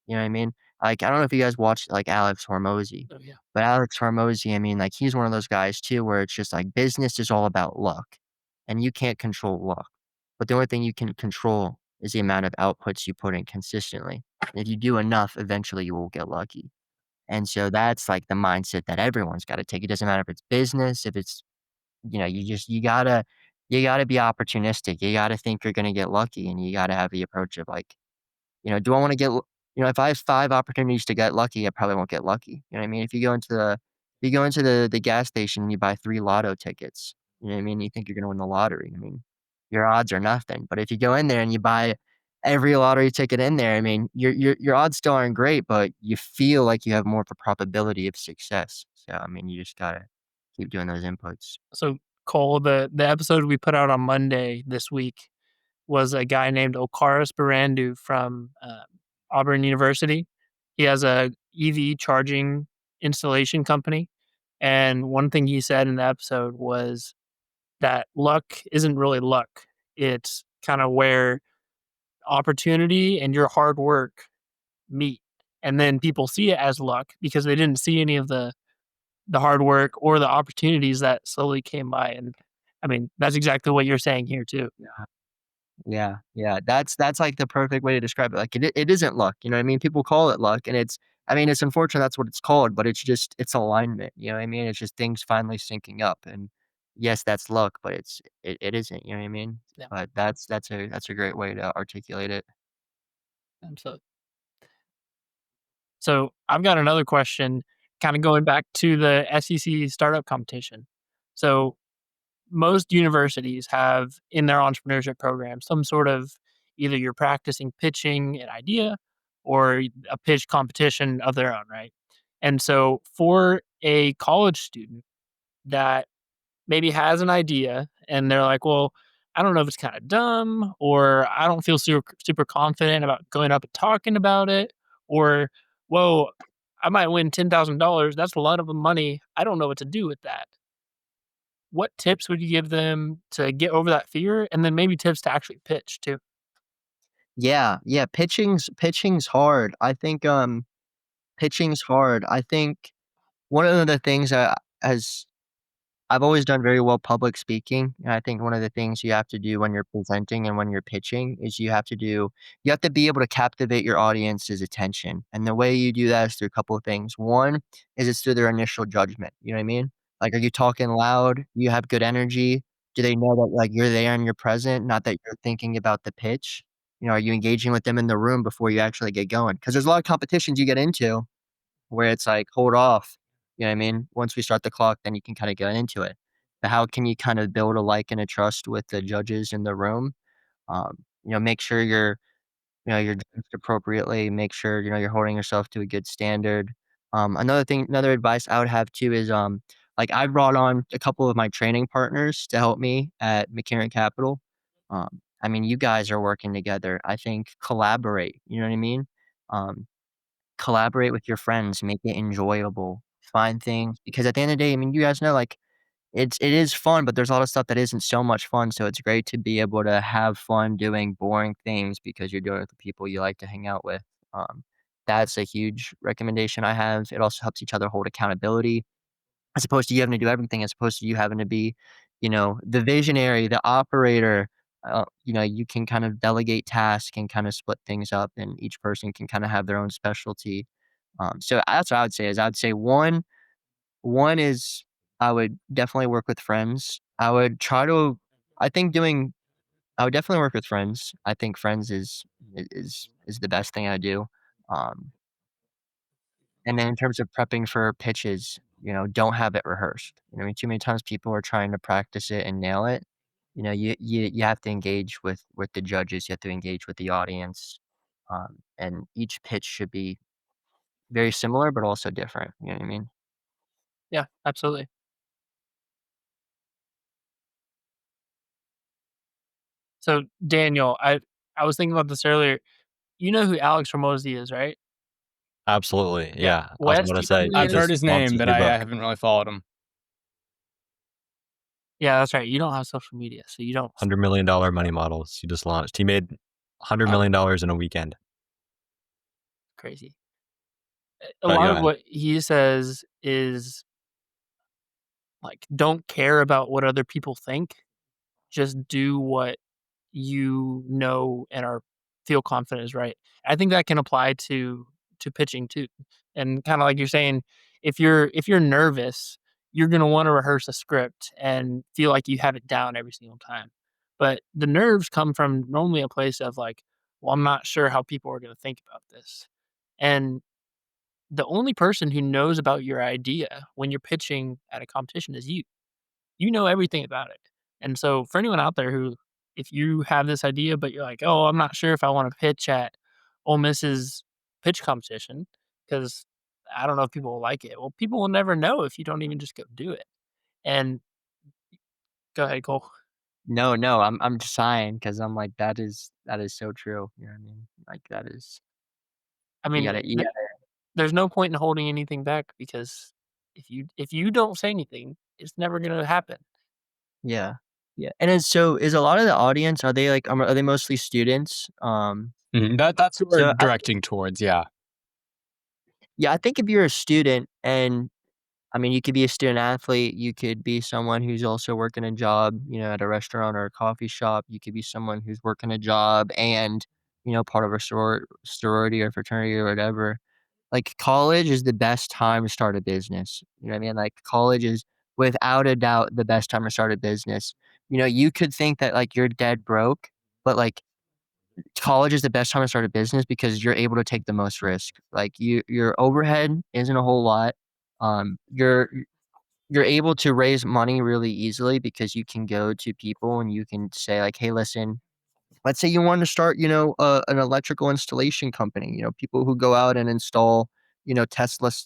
You know what I mean? Like, I don't know if you guys watched, like, Alex Hormozy, Oh yeah. but Alex Hormozy, I mean, like, he's one of those guys too where it's just like business is all about luck, and you can't control luck. But the only thing you can control is the amount of outputs you put in consistently. And if you do enough, eventually you will get lucky. And so that's, like, the mindset that everyone's gotta take. It doesn't matter if it's business, if it's you gotta be opportunistic. You gotta think you're gonna get lucky, and you gotta have the approach of, like, do I wanna get l if I have 5 opportunities to get lucky, I probably won't get lucky. You know what I mean? If you go into the gas station and you buy 3 lotto tickets, you know what I mean? You think you're gonna win the lottery. I mean, your odds are nothing. But if you go in there and you buy every lottery ticket in there, I mean, your odds still aren't great, but you feel like you have more of a probability of success. So, I mean, you just gotta keep doing those inputs. So Cole, the episode we put out on Monday this week was a guy named Okaris Barandu from Auburn University. He has a EV charging installation company, and one thing he said in the episode was that luck isn't really luck. It's kind of where opportunity and your hard work meet, and then people see it as luck because they didn't see any of the hard work or the opportunities that slowly came by. And I mean, that's exactly what you're saying here too. Yeah, yeah, that's, like, the perfect way to describe it, like, it isn't luck, you know what I mean? People call it luck, and I mean, it's unfortunate that's what it's called, but it's alignment, you know what I mean? It's just things finally syncing up, and yes, that's luck, but it isn't, you know what I mean? Yeah, But that's a great way to articulate it. absolutely. So I've got another question, kind of going back to the SEC startup competition. So most universities have in their entrepreneurship program some sort of either you're practicing pitching an idea or a pitch competition of their own, right? And so for a college student that maybe has an idea and they're like, well, I don't know if it's kind of dumb or I don't feel super confident about going up and talking about it or, whoa, I might win $10,000. That's a lot of money. I don't know what to do with that. What tips would you give them to get over that fear? And then maybe tips to actually pitch too. Yeah, yeah, pitching's hard. I think, pitching's hard. I think one of the things that has I've always done very well public speaking, and I think one of the things you have to do when you're presenting and when you're pitching is you have to be able to captivate your audience's attention, and the way you do that is through a couple of things. One is it's through their initial judgment, you know what I mean? Like, are you talking loud? You have good energy? Do they know that, like, you're there and you're present, not that you're thinking about the pitch? You know, are you engaging with them in the room before you actually get going? Because there's a lot of competitions you get into where it's like, "Hold off." You know what I mean? Once we start the clock, then you can kinda get into it. But how can you kind of build a like and a trust with the judges in the room? Make sure you're judged appropriately, make sure, you're holding yourself to a good standard. Another advice I would have too is, like, I brought on a couple of my training partners to help me at McCarren Capital. I mean, you guys are working together. I think collaborate, you know what I mean? Um Collaborate with your friends, make it enjoyable, find things because at the end of the day, I mean, you guys know, like, it is fun, but there's a lot of stuff that isn't so much fun, so it's great to be able to have fun doing boring things because you're doing it with the people you like to hang out with. Um, that's a huge recommendation I have. It also helps each other hold accountability as opposed to you having to do everything, as opposed to you having to be, the visionary, the operator. You can kind of delegate tasks and kind of split things up, and each person can kind of have their own specialty. So that's what I would say is I would say one is I would definitely work with friends. I think doing I would definitely work with friends. I think friends is the best thing I do. Um, and then in terms of prepping for pitches, don't have it rehearsed. I mean, too many times people are trying to practice it and nail it. You have to engage with the judges. You have to engage with the audience, and each pitch should be very similar, but also different. You know what I mean? Yeah, absolutely. So Daniel, I was thinking about this earlier. You know who Alex Ramosi is, right? Absolutely, Yeah. yeah. I was Wes, gonna do you know say, who he he I've is? heard just his launched name, his but new I book. haven't really followed him. Yeah, that's right. You don't have social media, so you don't. $100 million money models he just launched. He made $100 million in a weekend. Crazy. A But lot go of ahead. what he says is like, don't care about what other people think. Just do what you know and are feel confident is right. I think that can apply to pitching too. And kind of like you're saying, if you're nervous, you're going to want to rehearse a script and feel like you have it down every single time. But the nerves come from normally a place of like, well, I'm not sure how people are going to think about this. And the only person who knows about your idea when you're pitching at a competition is you. You know everything about it. And so for anyone out there who, if you have this idea, but you're like, oh, I'm not sure if I want to pitch at Ole Miss's pitch competition because I don't know if people will like it. Well, people will never know if you don't even just go do it. And go ahead, Cole. No, no, I'm just sighing because I'm like, that is so true. You know what I mean? Like that is I you mean, gotta you gotta there's no point in holding anything back because if you don't say anything, it's never gonna happen. yeah. Yeah. And then so is a lot of the audience, are they like are they mostly students? That's who we're So directing towards. Yeah. yeah, I think if you're a student and I mean, you could be a student athlete, you could be someone who's also working a job, at a restaurant or a coffee shop. You could be someone who's working a job and, part of a sorority or fraternity or whatever. Like college is the best time to start a business. You know what I mean? Like college is without a doubt the best time to start a business. You could think that like you're dead broke, but like college is the best time to start a business because you're able to take the most risk. Like your overhead isn't a whole lot. You're able to raise money really easily because you can go to people and you can say like, "Hey, listen, let's say you want to start, an electrical installation company, people who go out and install, Tesla's,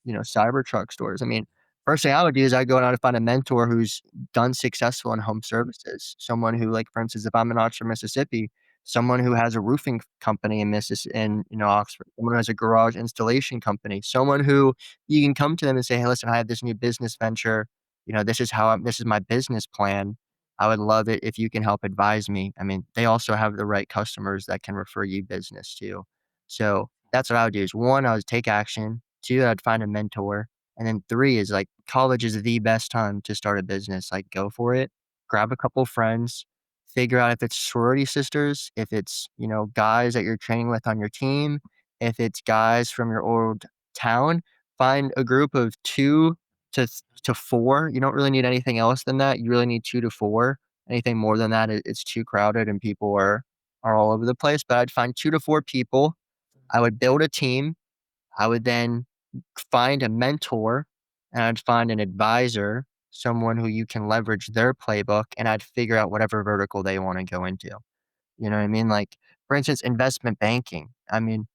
Cybertruck stores. I mean, first thing I would do is I go out and find a mentor who's done successful in home services. Someone who, like, for instance, if I'm in Oxford, Mississippi, someone who has a roofing company in Oxford, someone who has a garage installation company, someone who you can come to them and say, "Hey, listen, I have this new business venture. This is my business plan. I would love it if you can help advise me." I mean, they also have the right customers that can refer you business too. So that's what I would do is one, I would take action. Two, I'd find a mentor. And then three is like college is the best time to start a business. Like go for it. Grab a couple friends, figure out if it's sorority sisters, if it's, guys that you're training with on your team, if it's guys from your old town, find a group of two to four. You don't really need anything else than that. You really need two to four. Anything more than that, it's too crowded and people are all over the place. But I'd find two to four people. I would build a team. I would then find a mentor and I'd find an advisor, someone who you can leverage their playbook, and I'd figure out whatever vertical they want to go into. You know what I mean? Like, for instance, investment banking. I mean,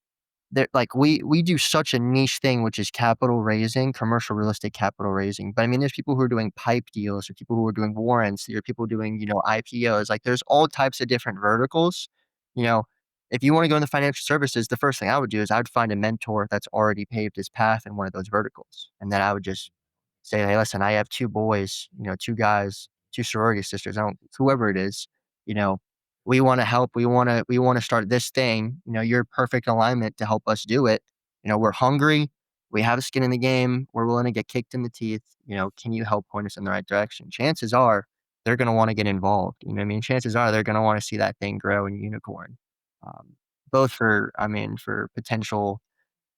there like we do such a niche thing, which is capital raising, commercial real estate capital raising. But I mean, there's people who are doing pipe deals, or people who are doing warrants, there are people doing, IPOs. Like there's all types of different verticals. You know, if you want to go into financial services, the first thing I would do is I would find a mentor that's already paved his path in one of those verticals. And then I would just say, "Hey, listen, I have two boys, two guys, two sorority sisters, I don't whoever it is, you know, we wanna help, we wanna start this thing, you're perfect alignment to help us do it. We're hungry, we have skin in the game, we're willing to get kicked in the teeth, can you help point us in the right direction?" Chances are they're gonna wanna get involved, you know what I mean? Chances are they're gonna wanna see that thing grow and unicorn, um, both for potential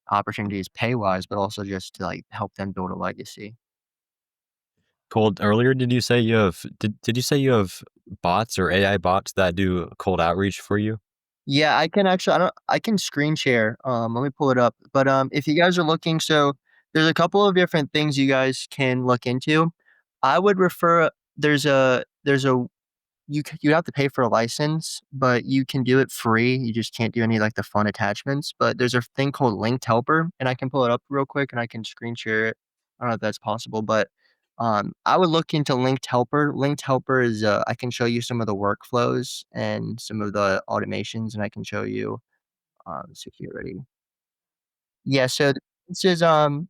opportunities pay-wise, but also just to, like, help them build a legacy. Cold earlier, did you say you have bots or AI bots that do cold outreach for you? Yeah, I can actually I can screen share, let me pull it up, but, if you guys are looking so there's a couple of different things you guys can look into. I would refer there's a you have to pay for a license, but you can do it free, you just can't do any, like, the fun attachments, but there's a thing called Linked Helper, and I can pull it up real quick, and I can screen share it. I don't know if that's possible, but, I would look into Linked Helper. Linked Helper is, I can show you some of the workflows and some of the automations, and I can show you, security. Yeah, so this is,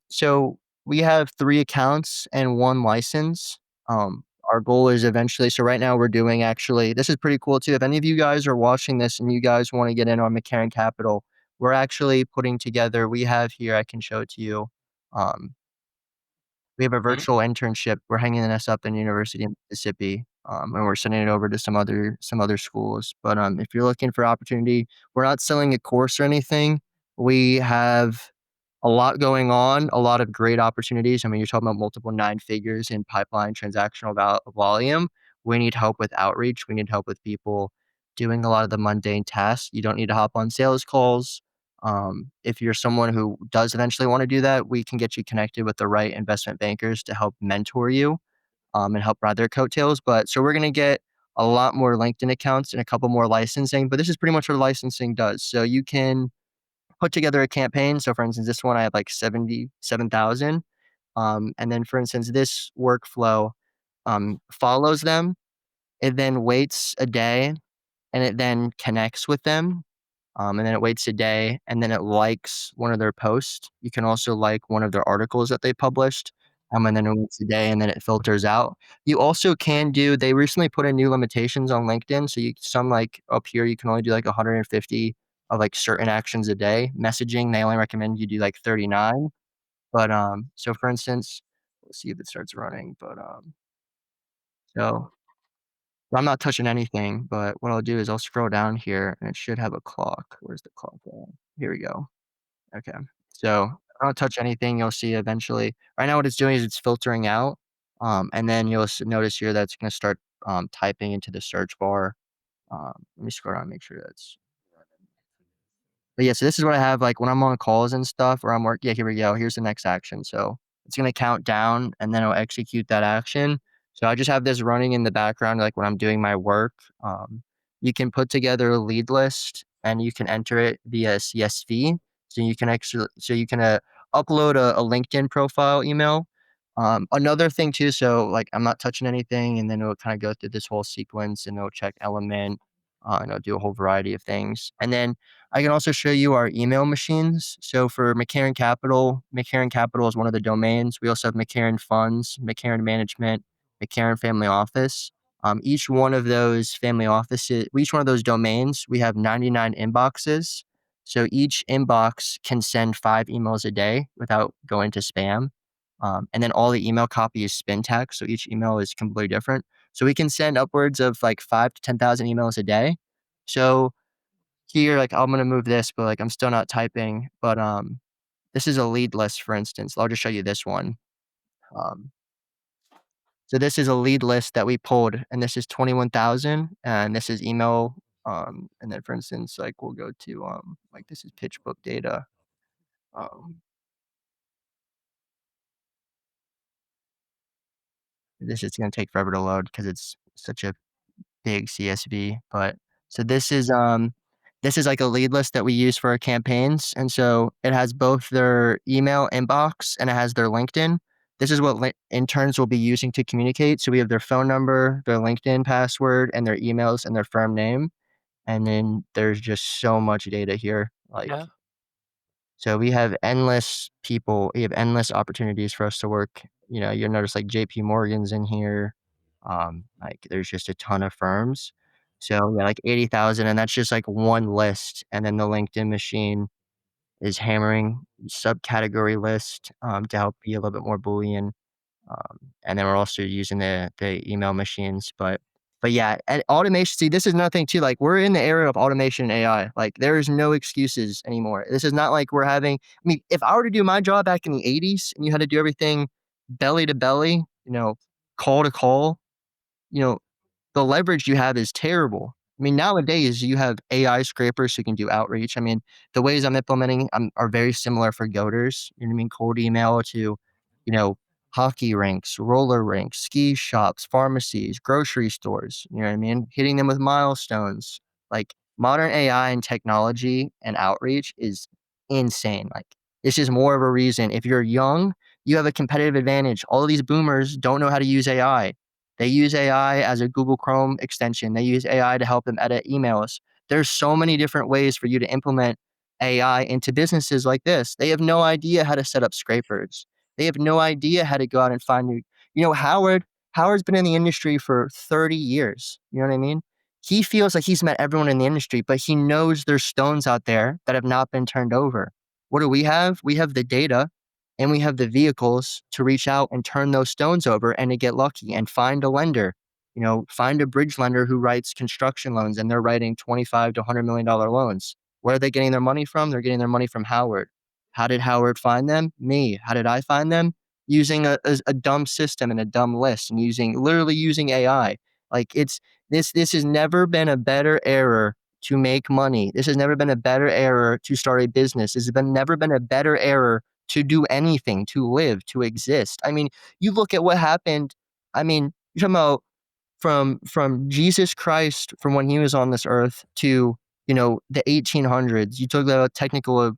so we have 3 accounts and 1 license. Our goal is eventually so right now we're doing actually this is pretty cool too. If any of you guys are watching this and you guys wanna get in on McCarren Capital, we're actually putting together we have here, I can show it to you. Um, we have a Mhm. virtual internship. We're hanging this up in University of Mississippi, and we're sending it over to some other schools. But if you're looking for opportunity, we're not selling a course or anything. We have a lot going on, a lot of great opportunities. I mean, you're talking about multiple nine figures in pipeline transactional volume. We need help with outreach. We need help with people doing a lot of the mundane tasks. You don't need to hop on sales calls. If you're someone who does eventually want to do that, we can get you connected with the right investment bankers to help mentor you and help ride their coattails. But so we're going to get a lot more LinkedIn accounts and a couple more licensing. But this is pretty much what licensing does. So you can put together a campaign. So for instance, this one I have like 77,000. And then, for instance, this workflow follows them. It then waits a day, and it then connects with them. And then it waits a day, and then it likes one of their posts. You can also like one of their articles that they published. And then it waits a day, and then it filters out. You also can do. They recently put in new limitations on LinkedIn, so some like up here you can only do like 150 of like certain actions a day. Messaging, they only recommend you do like 39. But so for instance, let's see if it starts running. But so I'm not touching anything, but what I'll do is I'll scroll down here and it should have a clock. Where's the clock at? Here we go. Okay. So I don't touch anything. You'll see eventually. Right now, what it's doing is it's filtering out. And then you'll notice here that it's going to start typing into the search bar. Let me scroll down and make sure that's. But yeah, so this is what I have like when I'm on calls and stuff or I'm working. Yeah, here we go. Here's the next action. So it's going to count down and then it'll execute that action. So I just have this running in the background, like when I'm doing my work. You can put together a lead list and you can enter it via CSV. So you can upload a LinkedIn profile email. Another thing too, so like I'm not touching anything, and then it'll kind of go through this whole sequence, and it'll check element, and it'll do a whole variety of things. And then I can also show you our email machines. So for McCarren Capital is one of the domains. We also have McCarren Funds, McCarren Management, McCarren Family Office. Each one of those family offices, each one of those domains, we have 99 inboxes. So each inbox can send 5 emails a day without going to spam. And then all the email copy is spin text, so each email is completely different. So we can send upwards of like 5 to 10,000 emails a day. So here, like I'm gonna move this, but like I'm still not typing. But this is a lead list, for instance. I'll just show you this one. Um, so this is a lead list that we pulled, and this is 21,000, and this is email. And then, for instance, like we'll go to like this is pitch book data. Um, this is gonna take forever to load because it's such a big CSV. But so this is like a lead list that we use for our campaigns, and so it has both their email inbox and it has their LinkedIn. This is what interns will be using to communicate. So we have their phone number, their LinkedIn password, and their emails and their firm name. And then there's just so much data here. Like Yeah. so we have endless people, we have endless opportunities for us to work. You'll notice like JP Morgan's in here. Like there's just a ton of firms. So yeah, like 80,000, and that's just like one list. And then the LinkedIn machine is hammering subcategory list to help be a little bit more Boolean. And then we're also using the email machines, but yeah, and automation. See, this is another thing too. Like we're in the era of automation and AI. Like there is no excuses anymore. This is not like we're having. I mean, if I were to do my job back in the '80s and you had to do everything belly to belly, call to call, you know, the leverage you have is terrible. I mean, nowadays you have AI scrapers who can do outreach. I mean, the ways I'm implementing are very similar for Godors. You know what I mean? Cold email to, hockey rinks, roller rinks, ski shops, pharmacies, grocery stores. You know what I mean? Hitting them with milestones. Like modern AI and technology and outreach is insane. Like this is more of a reason. If you're young, you have a competitive advantage. All of these boomers don't know how to use AI. They use AI as a Google Chrome extension. They use AI to help them edit emails. There's so many different ways for you to implement AI into businesses like this. They have no idea how to set up scrapers. They have no idea how to go out and find new. Howard's been in the industry for 30 years. You know what I mean? He feels like he's met everyone in the industry, but he knows there's stones out there that have not been turned over. What do we have? We have the data and we have the vehicles to reach out and turn those stones over and to get lucky and find a lender. Find a bridge lender who writes construction loans and they're writing 25 to $100 million loans. Where are they getting their money from? They're getting their money from Howard. How did Howard find them? Me. How did I find them? Using a dumb system and a dumb list and literally using AI. Like this has never been a better era to make money. This has never been a better era to start a business. This has never been a better era to do anything, to live, to exist. I mean, you look at what happened. I mean, you're talking about from Jesus Christ, from when he was on this earth to, the 1800s. You talk about technical,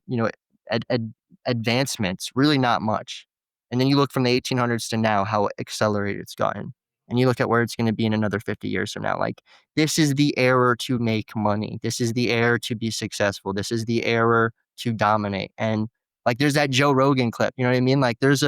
ad advancements, really not much. And then you look from the 1800s to now, how accelerated it's gotten. And you look at where it's going to be in another 50 years from now. Like, this is the era to make money. This is the era to be successful. This is the era to dominate. And like, there's that Joe Rogan clip, you know what I mean? Like, there's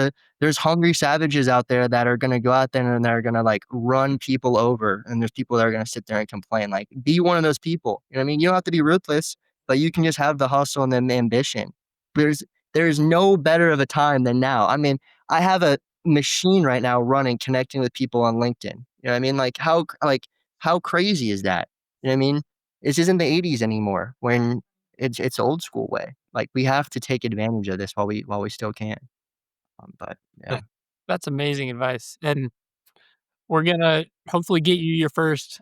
hungry savages out there that are going to go out there and they're going to like run people over. And there's people that are going to sit there and complain. Like, be one of those people. You know what I mean? You don't have to be ruthless, but you can just have the hustle and the ambition. There's no better of a time than now. I mean, I have a machine right now running, connecting with people on LinkedIn. You know what I mean? Like, how crazy is that? You know what I mean? This isn't the 80s anymore when it's old school way. Like, we have to take advantage of this while we still can. But yeah. That's amazing advice. And we're gonna hopefully get you your first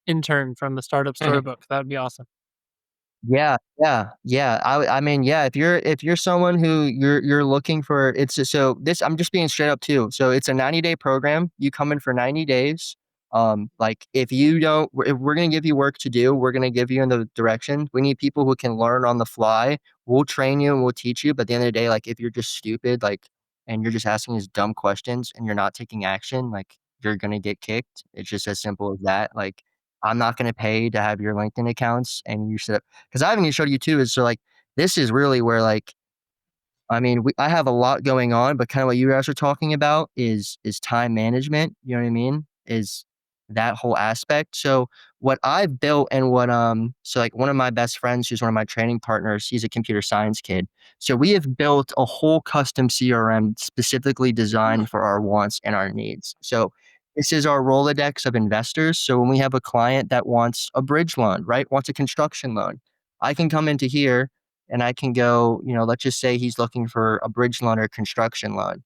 intern from the Startup Storybook. That would be awesome. Yeah. I mean, yeah, if you're someone who you're looking for, so this, I'm just being straight up too. So it's a 90-day program. You come in for 90 days. Like, if we're going to give you work to do, we're going to give you in the direction. We need people who can learn on the fly. We'll train you and we'll teach you. But at the end of the day, like, if you're just stupid, like, and you're just asking these dumb questions and you're not taking action, like, you're going to get kicked. It's just as simple as that. Like, I'm not going to pay to have your LinkedIn accounts and you should, because I haven't even showed you too, is so like, this is really where, like, I mean, I have a lot going on, but kind of what you guys are talking about is time management. You know what I mean? Is that whole aspect. So what I've built and so like one of my best friends, who's one of my training partners, he's a computer science kid. So we have built a whole custom CRM specifically designed for our wants and our needs. So this is our Rolodex of investors. So when we have a client that wants a bridge loan, right? Wants a construction loan, I can come into here and I can go, let's just say he's looking for a bridge loan or construction loan.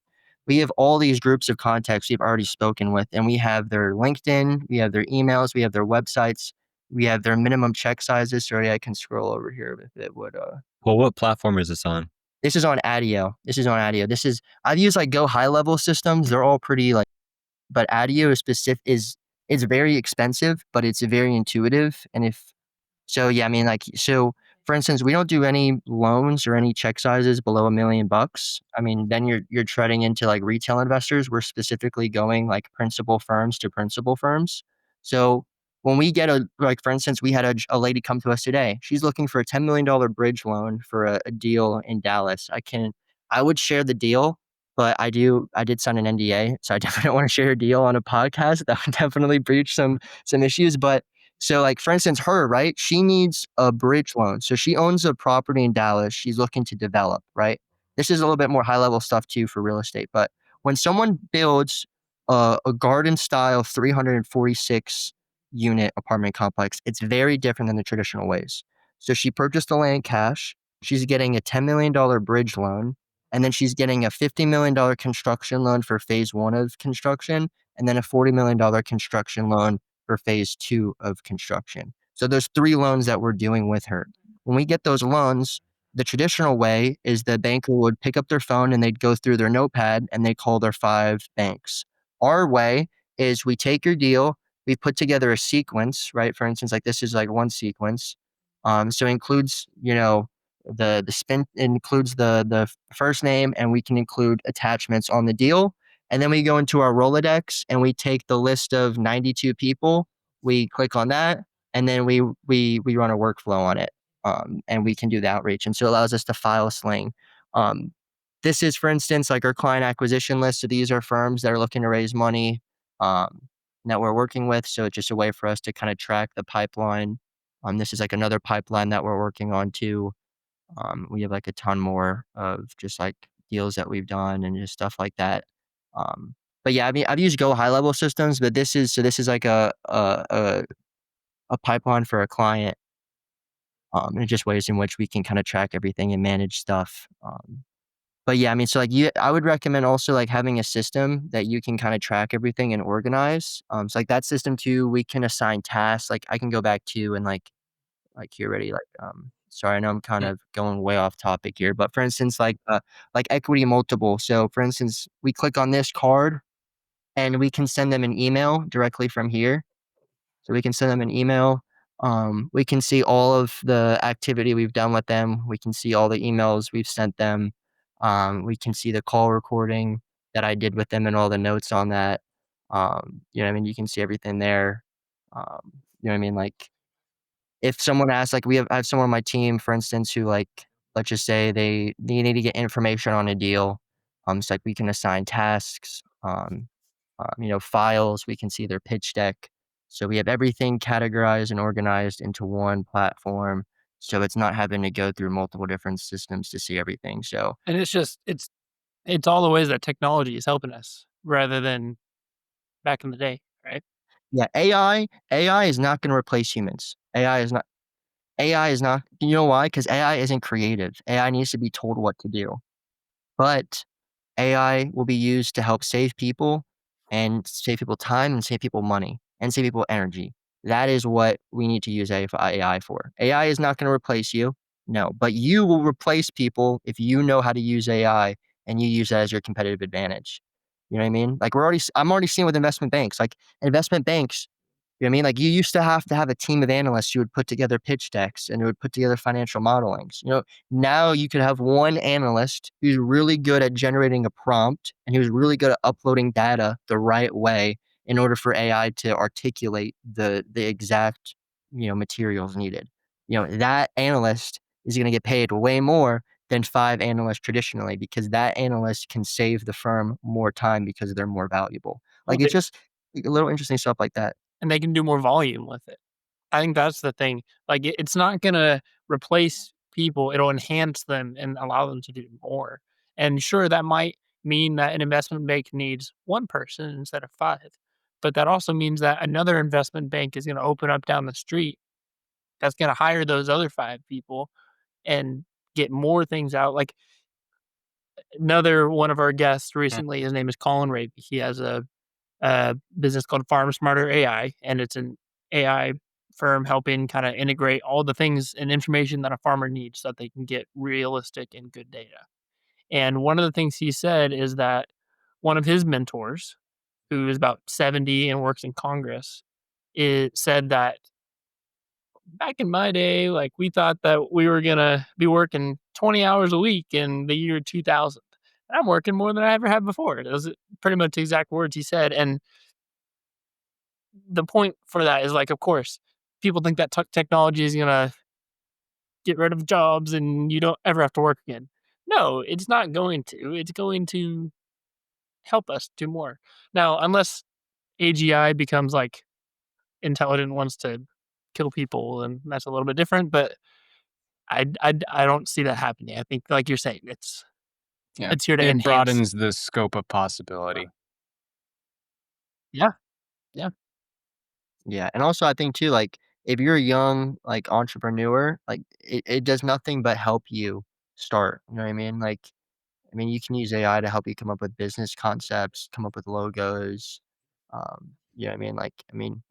We have all these groups of contacts we've already spoken with, and we have their LinkedIn, we have their emails, we have their websites, we have their minimum check sizes. Sorry, I can scroll over here if it would. Well, what platform is this on? This is on Adio. I've used like Go high level systems. They're all pretty like, but Adio is very expensive, but it's very intuitive. And so, yeah, I mean, like, so for instance, we don't do any loans or any check sizes below $1 million. I mean, then you're treading into like retail investors. We're specifically going like principal firms to principal firms. So when we get like, for instance, we had a lady come to us today. She's looking for a $10 million bridge loan for a deal in Dallas. I would share the deal, but I did sign an NDA, so I definitely don't want to share a deal on a podcast. That would definitely breach some issues. But so like, for instance, right? She needs a bridge loan. So she owns a property in Dallas. She's looking to develop, right? This is a little bit more high level stuff too for real estate. But when someone builds a garden style 346 unit apartment complex, it's very different than the traditional ways. So she purchased the land cash. She's getting a $10 million bridge loan. And then she's getting a $50 million construction loan for phase 1 of construction. And then a $40 million construction loan for phase 2 of construction. So there's 3 loans that we're doing with her. When we get those loans, the traditional way is the banker would pick up their phone and they'd go through their notepad and they call their 5 banks. Our way is we take your deal, we put together a sequence, right? For instance, like this is like one sequence. So it includes, the spin includes the first name, and we can include attachments on the deal. And then we go into our Rolodex and we take the list of 92 people. We click on that, and then we run a workflow on it, and we can do the outreach. And so it allows us to file a sling. This is, for instance, like our client acquisition list. So these are firms that are looking to raise money that we're working with. So it's just a way for us to kind of track the pipeline. This is like another pipeline that we're working on too. We have like a ton more of just like deals that we've done and just stuff like that. But yeah, I mean, I've used Go high level systems, but this is like a pipeline for a client. And just ways in which we can kind of track everything and manage stuff. But yeah, I mean, so like I would recommend also like having a system that you can kind of track everything and organize. So like that system too, we can assign tasks. Like I can go back to and like here already, sorry, I know I'm kind of going way off topic here, but for instance, like equity multiple. So for instance, we click on this card and we can send them an email directly from here. So we can send them an email. We can see all of the activity we've done with them. We can see all the emails we've sent them. We can see the call recording. that I did with them and all the notes on that. You know what I mean? You can see everything there. You know what I mean? Like, if someone asks, like, I have someone on my team, for instance, who, like, let's just say they need to get information on a deal. It's like we can assign tasks, you know, files. We can see their pitch deck. So we have everything categorized and organized into one platform. So it's not having to go through multiple different systems to see everything. So And it's all the ways that technology is helping us rather than back in the day, right? yeah, AI is not going to replace humans. AI is not. You know why? Because AI isn't creative. AI needs to be told what to do. But AI will be used to help save people and save people time and save people money and save people energy. That is what we need to use AI for. AI is not going to replace you. No, but you will replace people if you know how to use AI and you use that as your competitive advantage. You know what I mean? Like I'm already seeing with investment banks, like investment banks, you know what I mean? Like, you used to have a team of analysts who would put together pitch decks and who would put together financial modelings. You know, now you could have one analyst who's really good at generating a prompt and who's really good at uploading data the right way in order for AI to articulate the exact, you know, materials needed. You know, that analyst is going to get paid way more than 5 analysts traditionally because that analyst can save the firm more time because they're more valuable. Well, Like, it's just a little interesting stuff like that. and they can do more volume with it. I think that's the thing. Like, it's not gonna replace people, it'll enhance them and allow them to do more. And sure, that might mean that an investment bank needs 1 person instead of 5, but that also means that another investment bank is gonna open up down the street that's gonna hire those other 5 people and get more things out. Like, another one of our guests Mm. recently, his name is Colin Raby. He has a business called Farm Smarter AI, and it's an AI firm helping kind of integrate all the things and information that a farmer needs so that they can get realistic and good data. And one of the things he said is that one of his mentors, who is about 70 and works in Congress, said that back in my day, like, we thought that we were gonna be working 20 hours a week in the year 2000. I'm working more than I ever have before. Those are pretty much the exact words he said. And the point for that is, like, of course, people think that technology is gonna get rid of jobs and you don't ever have to work again. No, it's not going to. It's going to help us do more. Now, unless AGI becomes like intelligent, wants to kill people, and that's a little bit different. But I don't see that happening. I think, like you're saying, Yeah. it's here to It enhance. broadens the scope of possibility. Yeah, yeah, Yeah, and also I think too, like, if you're a young, like, entrepreneur, like, it does nothing but help you start, you know what I mean? Like, I mean, you can use AI to help you come up with business concepts, come up with logos, you know what I mean? Like, I mean,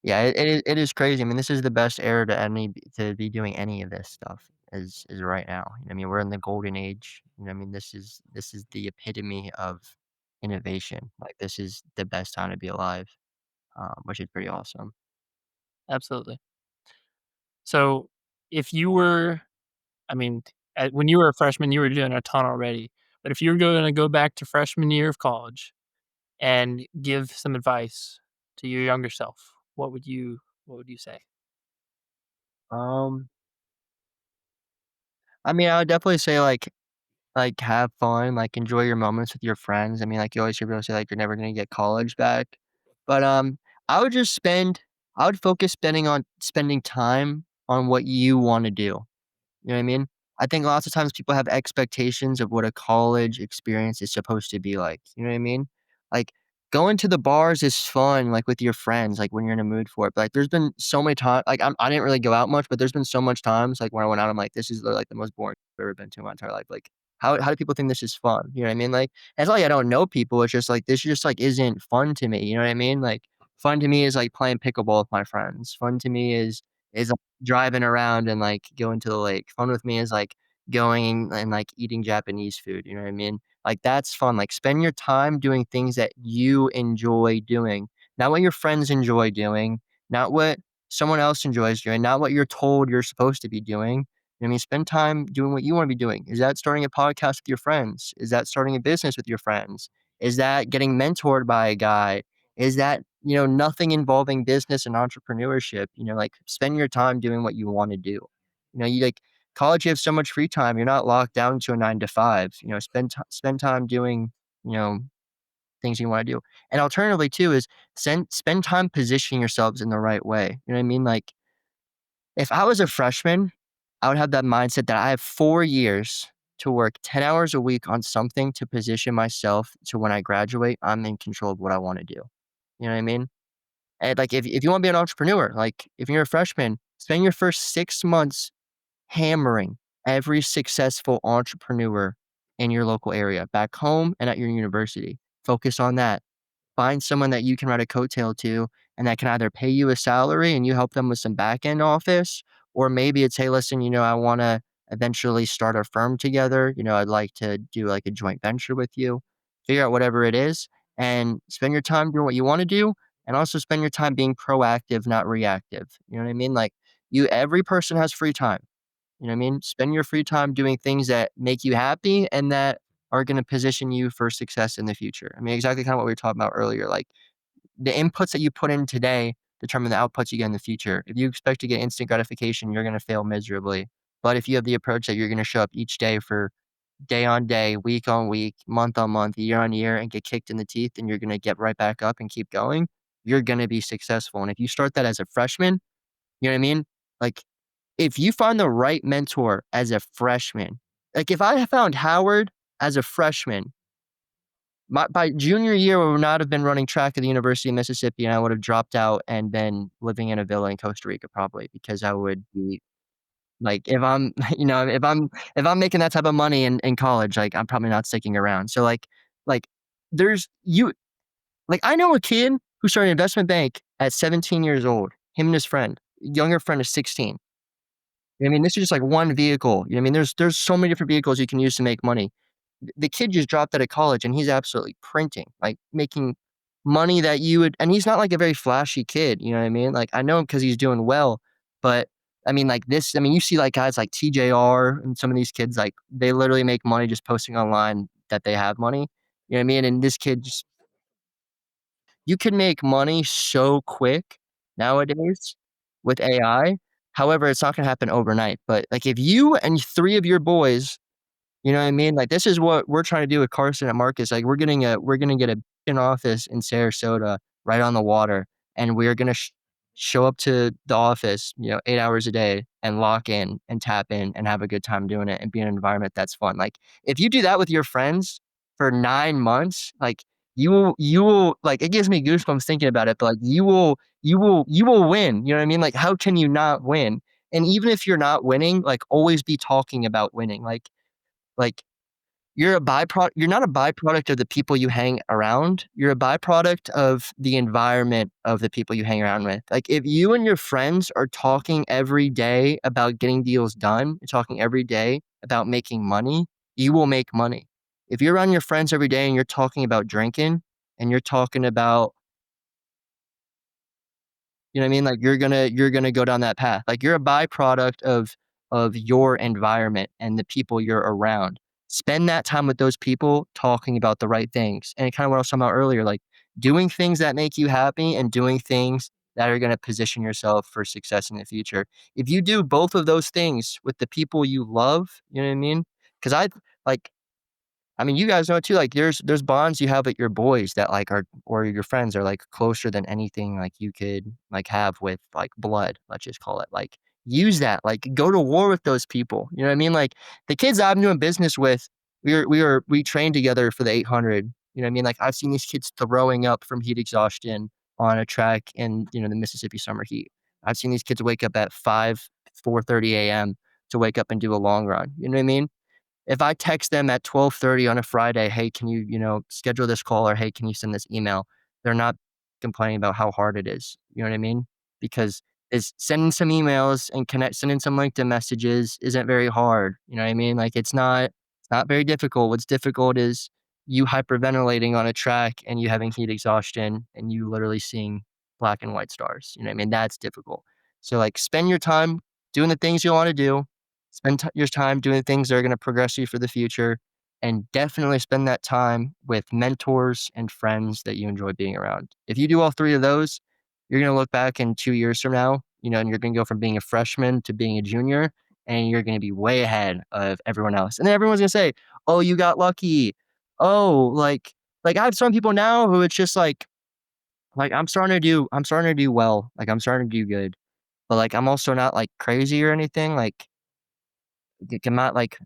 yeah, it is crazy. I mean, this is the best era to be doing any of this stuff is right now. You know what I mean, we're in the golden age. You know what I mean, this is the epitome of innovation. Like, this is the best time to be alive, which is pretty awesome. absolutely. So if you were, I mean, when you were a freshman, you were doing a ton already. But if you were going to go back to freshman year of college and give some advice to your younger self, what would you say? Um, I mean, I would definitely say, like, have fun, like, enjoy your moments with your friends. I mean, like, you always hear people say, like, you're never gonna get college back. But, I would just I would focus spending time on what you wanna do. You know what I mean? I think lots of times people have expectations of what a college experience is supposed to be like. You know what I mean? Like, going to the bars is fun, like, with your friends, like, when you're in a mood for it. But, like, there's been so many times, like, I didn't really go out much, but there's been so much times, like, when I went out, I'm like, this is like the most boring I've ever been to in my entire life. Like, how do people think this is fun? You know what I mean? Like, it's not like I don't know people. It's just like this just like isn't fun to me. You know what I mean? Like, fun to me is like playing pickleball with my friends. Fun to me is driving around and, like, going to the lake. Fun with me is, like, going and, like, eating Japanese food, you know what I mean? Like, that's fun, like, spend your time doing things that you enjoy doing, not what your friends enjoy doing, not what someone else enjoys doing, not what you're told you're supposed to be doing. You know what I mean? Spend time doing what you wanna be doing. Is that starting a podcast with your friends? Is that starting a business with your friends? Is that getting mentored by a guy? Is that, nothing involving business and entrepreneurship? Like spend your time doing what you want to do. You like college, you have so much free time. You're not locked down to a 9 to 5. Spend time doing, you know, things you want to do. And alternatively too is spend time positioning yourselves in the right way. You know what I mean? Like if I was a freshman, I would have that mindset that I have 4 years to work 10 hours a week on something to position myself to when I graduate, I'm in control of what I want to do. You know what I mean? And like if you want to be an entrepreneur, like if you're a freshman, spend your first 6 months hammering every successful entrepreneur in your local area, back home and at your university. Focus on that. Find someone that you can write a coattail to and that can either pay you a salary and you help them with some back end office, or maybe it's, hey, listen, I want to eventually start a firm together. I'd like to do like a joint venture with you. Figure out whatever it is and spend your time doing what you want to do, and also spend your time being proactive, not reactive. You know what I mean? Like every person has free time. You know what I mean? Spend your free time doing things that make you happy and that are going to position you for success in the future. I mean, exactly kind of what we were talking about earlier. Like the inputs that you put in today determine the outputs you get in the future. If you expect to get instant gratification, you're going to fail miserably. But if you have the approach that you're going to show up each day for day on day, week on week, month on month, year on year, and get kicked in the teeth, and you're going to get right back up and keep going, you're going to be successful. And if you start that as a freshman, you know what I mean? Like if you find the right mentor as a freshman, like if I found Howard as a freshman, by junior year, we would not have been running track at the University of Mississippi, and I would have dropped out and been living in a villa in Costa Rica probably, because I would be like, if I'm, if I'm making that type of money in college, like I'm probably not sticking around. So like there's you like I know a kid who started an investment bank at 17 years old. Him and his friend, younger friend is 16. I mean, this is just like one vehicle. You know what I mean? There's so many different vehicles you can use to make money. The kid just dropped out of college and he's absolutely printing, like making money that you would, and he's not like a very flashy kid. You know what I mean? Like I know him because he's doing well, but I mean, like this, I mean, you see like guys like TJR and some of these kids, like they literally make money just posting online that they have money. You know what I mean? And this kid just, you can make money so quick nowadays with AI. However, it's not gonna happen overnight. But like if you and 3 of your boys, you know what I mean? Like this is what we're trying to do with Carson and Marcus. Like we're gonna get an office in Sarasota right on the water, and we're gonna show up to the office, 8 hours a day and lock in and tap in and have a good time doing it and be in an environment that's fun. Like if you do that with your friends for 9 months, like you will like it gives me goosebumps thinking about it, but like you will win. You know what I mean? Like how can you not win? And even if you're not winning, like always be talking about winning. Like you're not a byproduct of the people you hang around. You're a byproduct of the environment of the people you hang around with. Like if you and your friends are talking every day about getting deals done, you're talking every day about making money, you will make money. If you're around your friends every day and you're talking about drinking and you're talking about, you know what I mean? Like you're gonna go down that path. Like you're a byproduct of your environment and the people you're around. Spend that time with those people talking about the right things. And kind of what I was talking about earlier, like doing things that make you happy and doing things that are gonna position yourself for success in the future. If you do both of those things with the people you love, you know what I mean? Because like I mean, you guys know it too. Like, there's bonds you have with your boys that like are or your friends are like closer than anything like you could like have with like blood. Let's just call it. Like, use that. Like, go to war with those people. You know what I mean? Like the kids I'm doing business with, we trained together for the 800. You know what I mean? Like, I've seen these kids throwing up from heat exhaustion on a track in the Mississippi summer heat. I've seen these kids wake up at 4:30 a.m. to wake up and do a long run. You know what I mean? If I text them at 12:30 on a Friday, "Hey, can you, schedule this call?" or, "Hey, can you send this email?" They're not complaining about how hard it is. You know what I mean? Because it's sending some emails and sending some LinkedIn messages isn't very hard. You know what I mean? Like it's not very difficult. What's difficult is you hyperventilating on a track and you having heat exhaustion and you literally seeing black and white stars. You know what I mean? That's difficult. So like spend your time doing the things you want to do. Spend your time doing things that are going to progress you for the future. and definitely spend that time with mentors and friends that you enjoy being around. If you do all three of those, you're going to look back in 2 years from now, and you're going to go from being a freshman to being a junior, and you're going to be way ahead of everyone else. And then everyone's going to say, "Oh, you got lucky." Oh, I have some people now who it's just like I'm starting to do well. Like I'm starting to do good. But like I'm also not like crazy or anything. I'm not like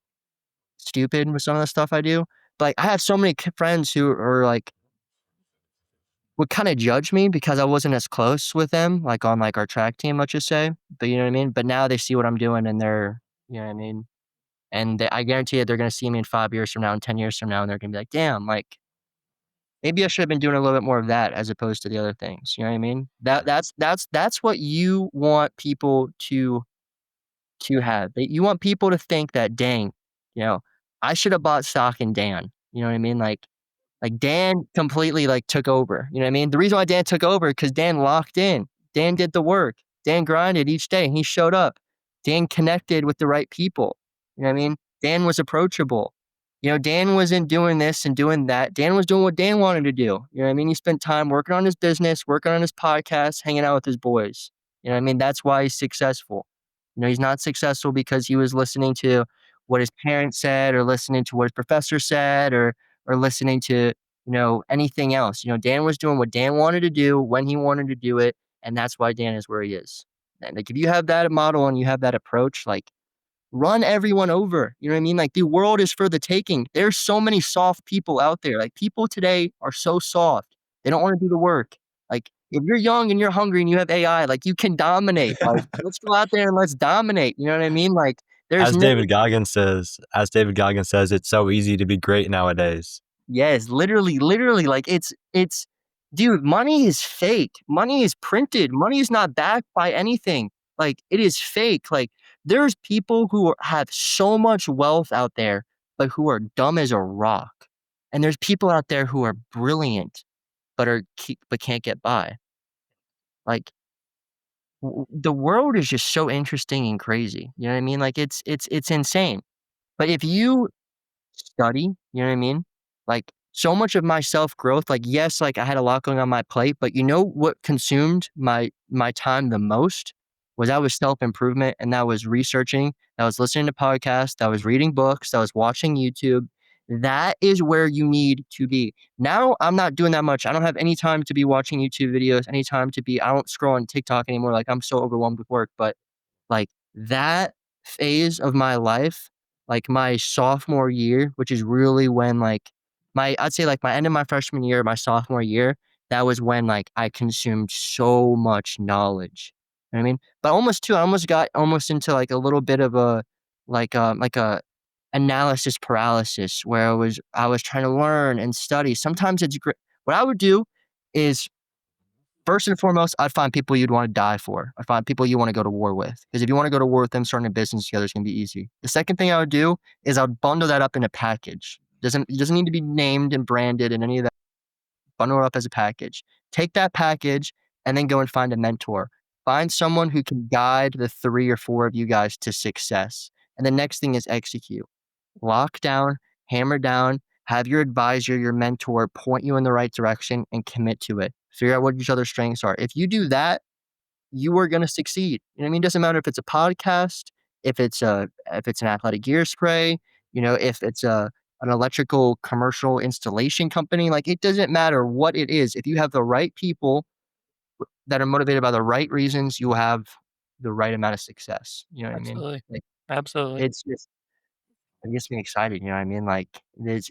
stupid with some of the stuff I do. But like I have so many friends who are like would kind of judge me because I wasn't as close with them, like on like our track team, let's just say. But you know what I mean? But now they see what I'm doing and you know what I mean? And I guarantee you they're gonna see me in 5 years from now and 10 years from now, and they're gonna be like, damn, like maybe I should have been doing a little bit more of that as opposed to the other things. You know what I mean? That's what you want people to have. You want people to think that, dang, you know, I should have bought stock in Dan. You know what I mean? Like Dan completely like took over. You know what I mean? The reason why Dan took over because Dan locked in. Dan did the work. Dan grinded each day and he showed up. Dan connected with the right people. You know what I mean? Dan was approachable. Dan wasn't doing this and doing that. Dan was doing what Dan wanted to do. You know what I mean? He spent time working on his business, working on his podcast, hanging out with his boys. You know what I mean? That's why he's successful. He's not successful because he was listening to what his parents said or listening to what his professor said or listening to, anything else. Dan was doing what Dan wanted to do when he wanted to do it, and that's why Dan is where he is. And like if you have that model and you have that approach, like run everyone over. You know what I mean? Like the world is for the taking. There's so many soft people out there. Like people today are so soft. They don't want to do the work. Like if you're young and you're hungry and you have AI, like you can dominate. Like let's go out there and let's dominate. You know what I mean? Like there's As no David Goggins says, it's so easy to be great nowadays. Yes, literally, like it's dude, money is fake. Money is printed. Money is not backed by anything. Like it is fake. Like there's people who have so much wealth out there, but who are dumb as a rock. And there's people out there who are brilliant, but can't get by. Like the world is just so interesting and crazy. You know what I mean? Like it's insane. But if you study, you know what I mean? Like, so much of my self-growth, like, yes, like, I had a lot going on my plate, but you know what consumed my time the most? That was self-improvement, and that was researching, that was listening to podcasts, that was reading books, that was watching YouTube. That is where you need to be. Now, I'm not doing that much. I don't have any time to be watching YouTube videos, any time to be I don't scroll on TikTok anymore, like, I'm so overwhelmed with work, but like that phase of my life, like my sophomore year, which is really when like I'd say like my end of my freshman year, my sophomore year, that was when like I consumed so much knowledge. You know what I mean? But almost too, I almost got almost into like a little bit of a like a analysis paralysis where I was trying to learn and study. Sometimes it's great. What I would do is first and foremost, I'd find people you'd want to die for. I'd find people you want to go to war with. Because if you want to go to war with them, starting a business together is going to be easy. The second thing I would do is I would bundle that up in a package. It doesn't need to be named and branded and any of that. Bundle it up as a package. Take that package and then go and find a mentor. Find someone who can guide the 3 or 4 of you guys to success. And the next thing is execute. Lock down, hammer down, have your advisor, your mentor point you in the right direction and commit to it. Figure out what each other's strengths are. If you do that, you are going to succeed. You know what I mean? It doesn't matter if it's a podcast, if it's an athletic gear spray, if it's an electrical commercial installation company, like it doesn't matter what it is. If you have the right people that are motivated by the right reasons, you will have the right amount of success. You know what I mean? Absolutely. Like Absolutely. it's just it gets me excited, you know what I mean? Like this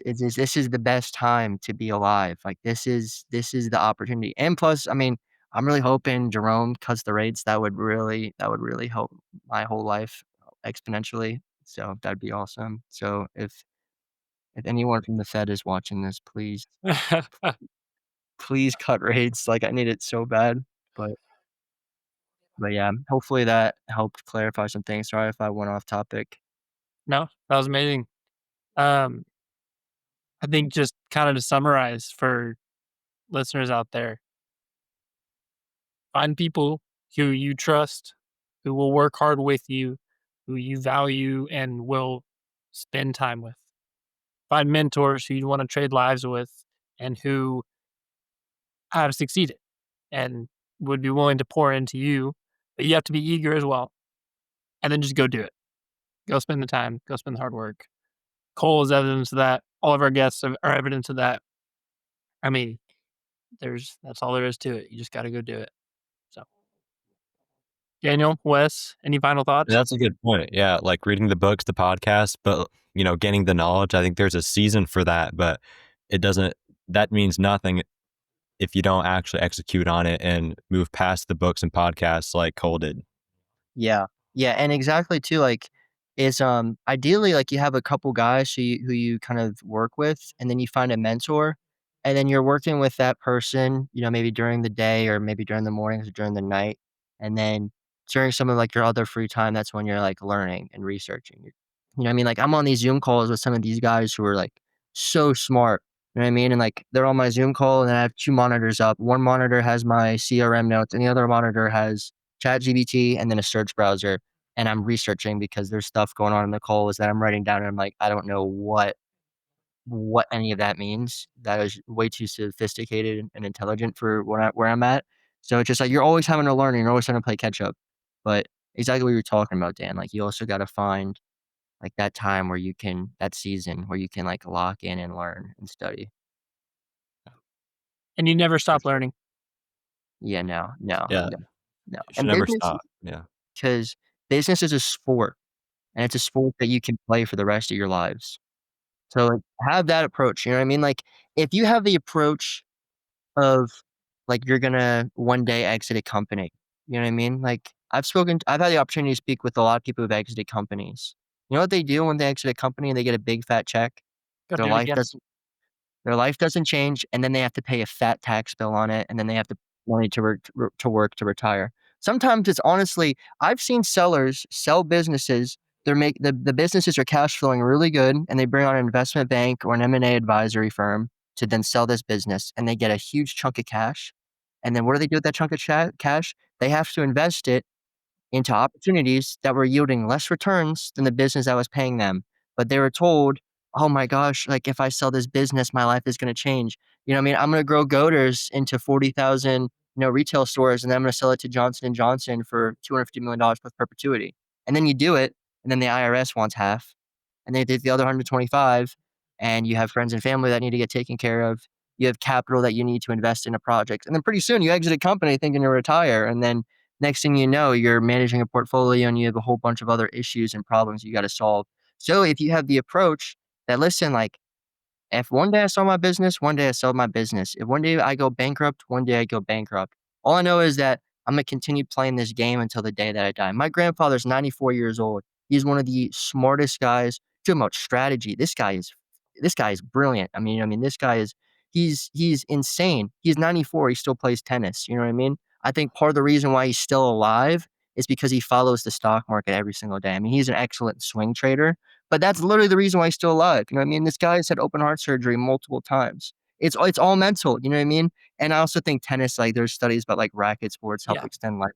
is the best time to be alive. Like this is the opportunity. And plus, I mean, I'm really hoping Jerome cuts the rates. That would really help my whole life exponentially. So that'd be awesome. So if anyone from the Fed is watching this, please cut rates. Like I need it so bad. But but yeah, hopefully that helped clarify some things. Sorry if I went off topic. No, that was amazing. Um, I think just kind of to summarize for listeners out there, find people who you trust, who will work hard with you, who you value and will spend time with. find mentors who you want to trade lives with and who have succeeded and would be willing to pour into you, but you have to be eager as well. And then just go do it. Go spend the time, go spend the hard work. Cole is evidence of that. All of our guests are evidence of that. I mean, that's all there is to it. You just got to go do it. So, Daniel, Wes, any final thoughts? That's a good point. Yeah, like reading the books, the podcast, but gaining the knowledge. I think there's a season for that, but it doesn't. That means nothing if you don't actually execute on it and move past the books and podcasts like Cole did. Yeah. Yeah, and exactly too, like, is, ideally, like, you have a couple guys who you kind of work with, and then you find a mentor, and then you're working with that person, maybe during the day or maybe during the mornings or during the night, and then during some of, like, your other free time, that's when you're, like, learning and researching. You know what I mean? Like, I'm on these Zoom calls with some of these guys who are, like, so smart, you know what I mean? And, like, they're on my Zoom call, and I have 2 monitors up. One monitor has my CRM notes, and the other monitor has ChatGPT and then a search browser, and I'm researching because there's stuff going on in the calls that I'm writing down, and I'm like, I don't know what any of that means. That is way too sophisticated and intelligent for where I'm at. So it's just like you're always having to learn, and you're always trying to play catch up. But exactly what you were talking about, Dan. Like you also got to find like that time where that season where you can like lock in and learn and study. And you never For stop sure. learning. Yeah, no, no, Yeah, no, no. you should And never stop. Yeah. business is a sport, and it's a sport that you can play for the rest of your lives. So, like, have that approach, you know what I mean? Like, if you have the approach of, like, you're gonna one day exit a company, you know what I mean? Like, I've had the opportunity to speak with a lot of people who've exited companies. You know what they do when they exit a company and they get a big fat check? Go Their do it life again. doesn't their life doesn't change, and then they have to pay a fat tax bill on it, and then they have to money to work to retire. Sometimes it's honestly I've seen sellers sell businesses, the businesses are cash flowing really good, and they bring on an investment bank or an M&A advisory firm to then sell this business, and they get a huge chunk of cash, and then what do they do with that chunk of cash? They have to invest it into opportunities that were yielding less returns than the business that was paying them. But they were told, "Oh my gosh, like if I sell this business, my life is going to change. You know what I mean? I'm going to grow Godors into 40,000, retail stores and then I'm going to sell it to Johnson and Johnson for $250 million plus perpetuity." And then you do it, and then the IRS wants half, and they did the other 125, and you have friends and family that need to get taken care of. You have capital that you need to invest in a project. And then pretty soon you exit a company thinking to retire, and then next thing you know, you're managing a portfolio and you have a whole bunch of other issues and problems you got to solve. So if you have the approach that, listen, like if one day I sell my business, one day I sell my business. If one day I go bankrupt, one day I go bankrupt. All I know is that I'm gonna continue playing this game until the day that I die. My grandfather's 94 years old. He's one of the smartest guys. Talking about strategy, this guy is brilliant. I mean, this guy is he's insane. He's 94. He still plays tennis. You know what I mean? I think part of the reason why he's still alive is because he follows the stock market every single day. I mean, he's an excellent swing trader, but that's literally the reason why he's still alive. You know what I mean? This guy's had open heart surgery multiple times. It's all mental, you know what I mean? And I also think tennis, like there's studies about like racket sports help Yeah. extend life.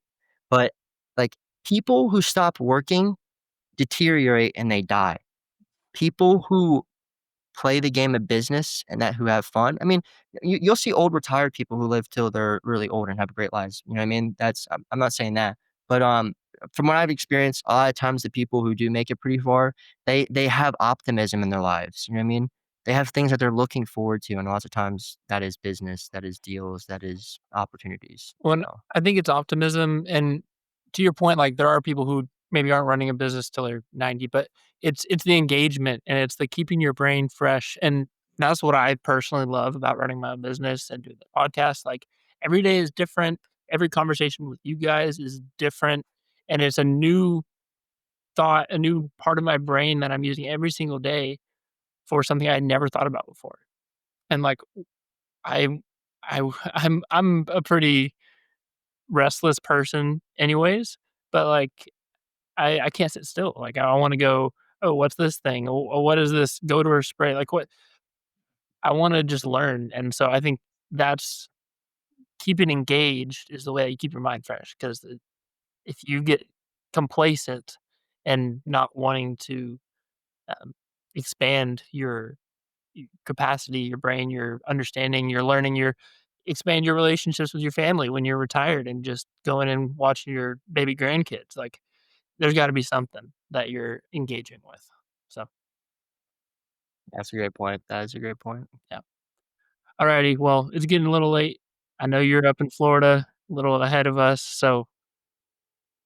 But like people who stop working deteriorate and they die. People who play the game of business and that who have fun. I mean, you'll see old retired people who live till they're really old and have great lives. You know what I mean? I'm not saying that, but from what I've experienced, a lot of times the people who do make it pretty far, they have optimism in their lives. You know what I mean? They have things that they're looking forward to, and lots of times that is business, that is deals, that is opportunities. When So I think it's optimism, and to your point, like there are people who maybe aren't running a business till they're 90, but it's the engagement and it's the keeping your brain fresh. And that's what I personally love about running my own business and doing the podcast. Like every day is different. Every conversation with you guys is different. And it's a new thought, a new part of my brain that I'm using every single day for something I had never thought about before. And like I I'm a pretty restless person anyways, but, like, I can't sit still, like, I wanna go, "Oh, what's this thing? Oh, what is this Godors Spray?" Like, what I wanna just learn, and so I think that's keeping engaged is the way you keep your mind fresh, 'cause if you get complacent and not wanting to, um, expand your capacity, your brain, your understanding, your learning, your expand your relationships with your family when you're retired and just going and watching your baby grandkids. Like there's got to be something that you're engaging with. So, That's a great point. That is a great point. yeah. Alrighty. Well, it's getting a little late. I know you're up in Florida, a little ahead of us. So,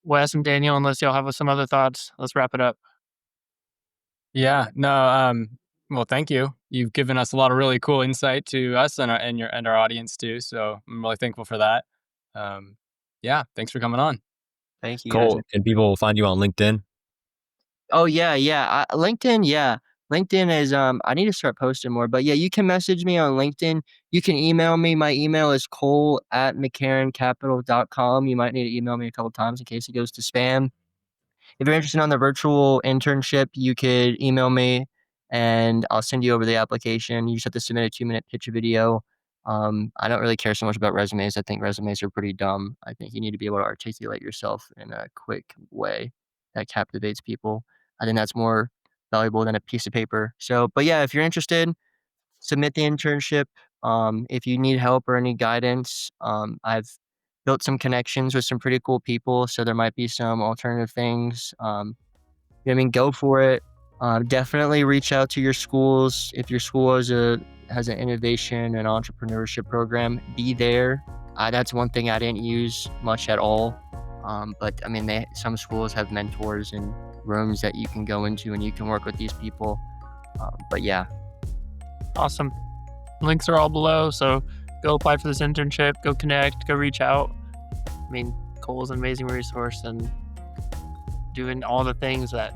Wes and Daniel, unless y'all have some other thoughts, let's wrap it up. Yeah, no, well, thank you. You've given us a lot of really cool insight to us and our audience too. So I'm really thankful for that. Yeah, thanks for coming on. Thank you guys. Cole, can people find you on LinkedIn? Oh yeah. LinkedIn, yeah. LinkedIn is I need to start posting more, but yeah, you can message me on LinkedIn. You can email me. My email is cole@McCarrenCapital.com. You might need to email me a couple times in case it goes to spam. If you're interested on the virtual internship, you could email me and I'll send you over the application. You just have to submit a 2-minute pitch video. I don't really care so much about resumes. I think resumes are pretty dumb. I think you need to be able to articulate yourself in a quick way that captivates people. I think that's more valuable than a piece of paper. So, but yeah, if you're interested, submit the internship. If you need help or any guidance, I've built some connections with some pretty cool people, so there might be some alternative things. I mean, go for it. Definitely reach out to your schools. If your school has an innovation and entrepreneurship program, be there. That's one thing I didn't use much at all. But I mean, some schools have mentors and rooms that you can go into and you can work with these people. But yeah, Awesome. Links are all below. So go apply for this internship, go connect, go reach out. I mean, Cole's an amazing resource and doing all the things that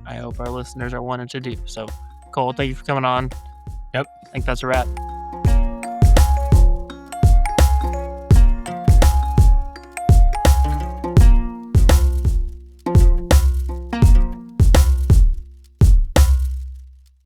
I hope our listeners are wanting to do. So, Cole, thank you for coming on. Yep. I think that's a wrap.